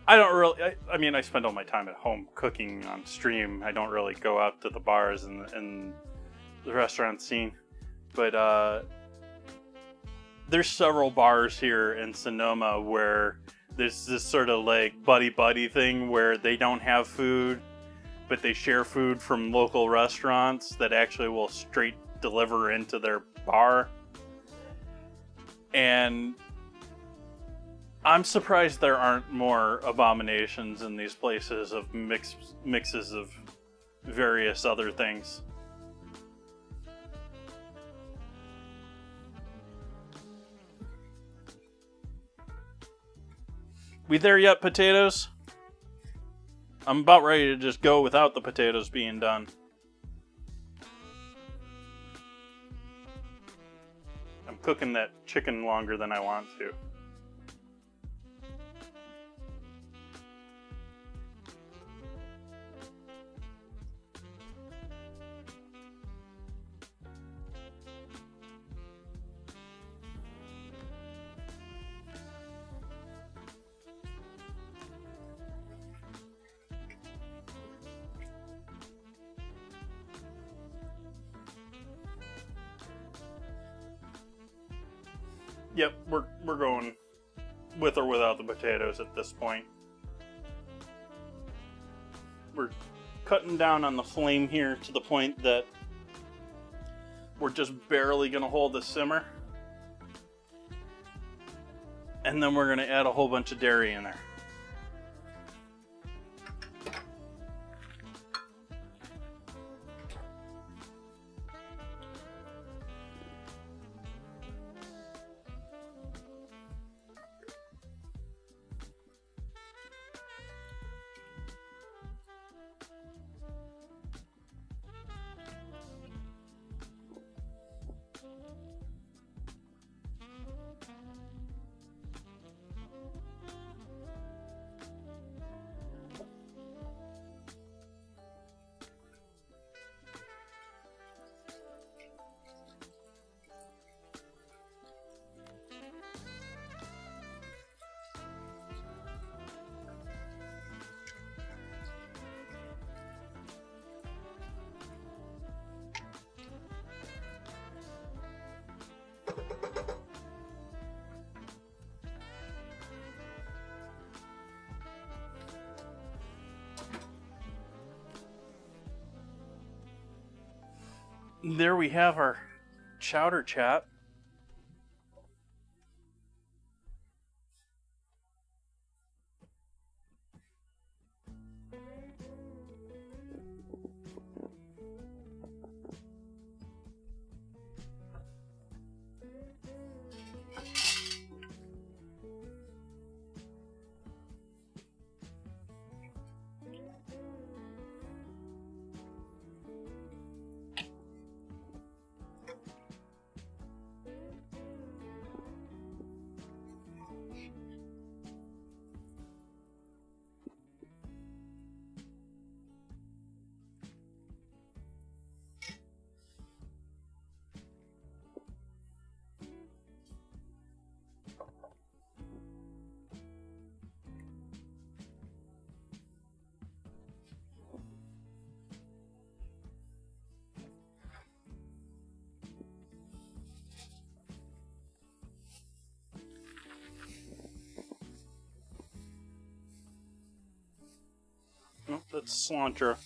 I mean, I spend all my time at home cooking on stream. I don't really go out to the bars and the restaurant scene. But there's several bars here in Sonoma where there's this sort of like buddy-buddy thing where they don't have food, but they share food from local restaurants that actually will straight deliver into their bar. And I'm surprised there aren't more abominations in these places of mixes of various other things. We there yet, potatoes? I'm about ready to just go without the potatoes being done. I'm cooking that chicken longer than I want to. Yep, we're going with or without the potatoes at this point. We're cutting down on the flame here to the point that we're just barely going to hold the simmer. And then we're going to add a whole bunch of dairy in there. There we have our chowder chat. Oh, that's cilantro.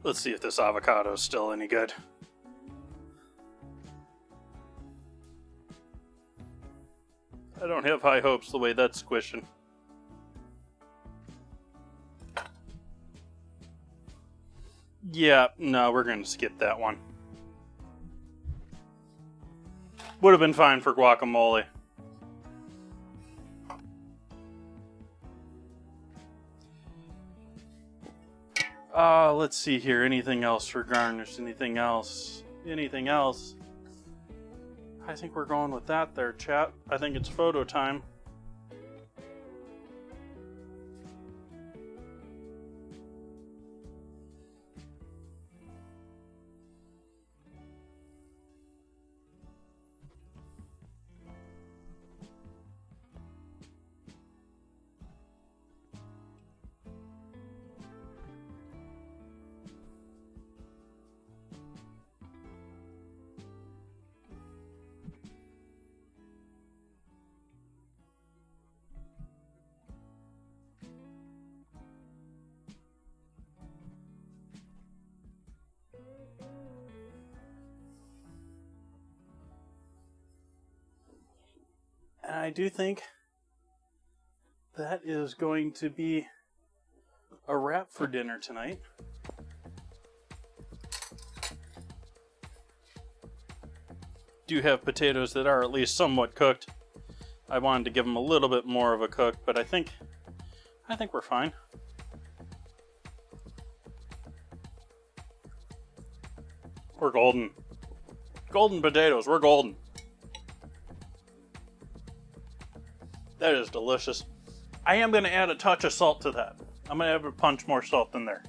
Let's see if this avocado is still any good. I don't have high hopes the way that's squishing. Yeah, no, we're going to skip that one. Would have been fine for guacamole. Let's see here. Anything else for garnish? Anything else? Anything else? I think we're going with that there, chat. I think it's photo time. And I do think that is going to be a wrap for dinner tonight. Do have potatoes that are at least somewhat cooked. I wanted to give them a little bit more of a cook, but I think we're fine. We're golden. Golden potatoes, we're golden. That is delicious. I am going to add a touch of salt to that. I'm going to have a punch more salt in there.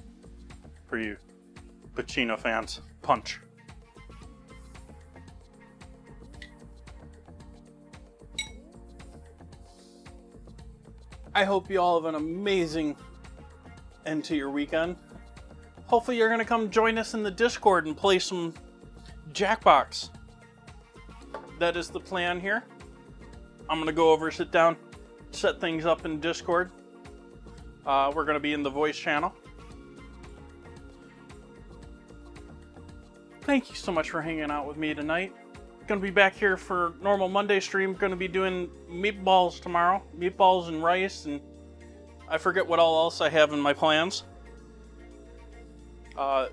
For you Pacino fans. Punch. I hope you all have an amazing end to your weekend. Hopefully you're going to come join us in the Discord and play some Jackbox. That is the plan here. I'm going to go over, sit down, set things up in Discord. We're going to be in the voice channel. Thank you so much for hanging out with me tonight. Going to be back here for normal Monday stream. Going to be doing meatballs tomorrow. Meatballs and rice, and I forget what all else I have in my plans. The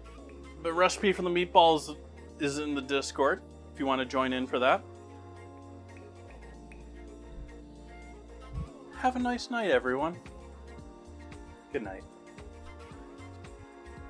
recipe for the meatballs is in the Discord, if you want to join in for that. Have a nice night, everyone. Good night.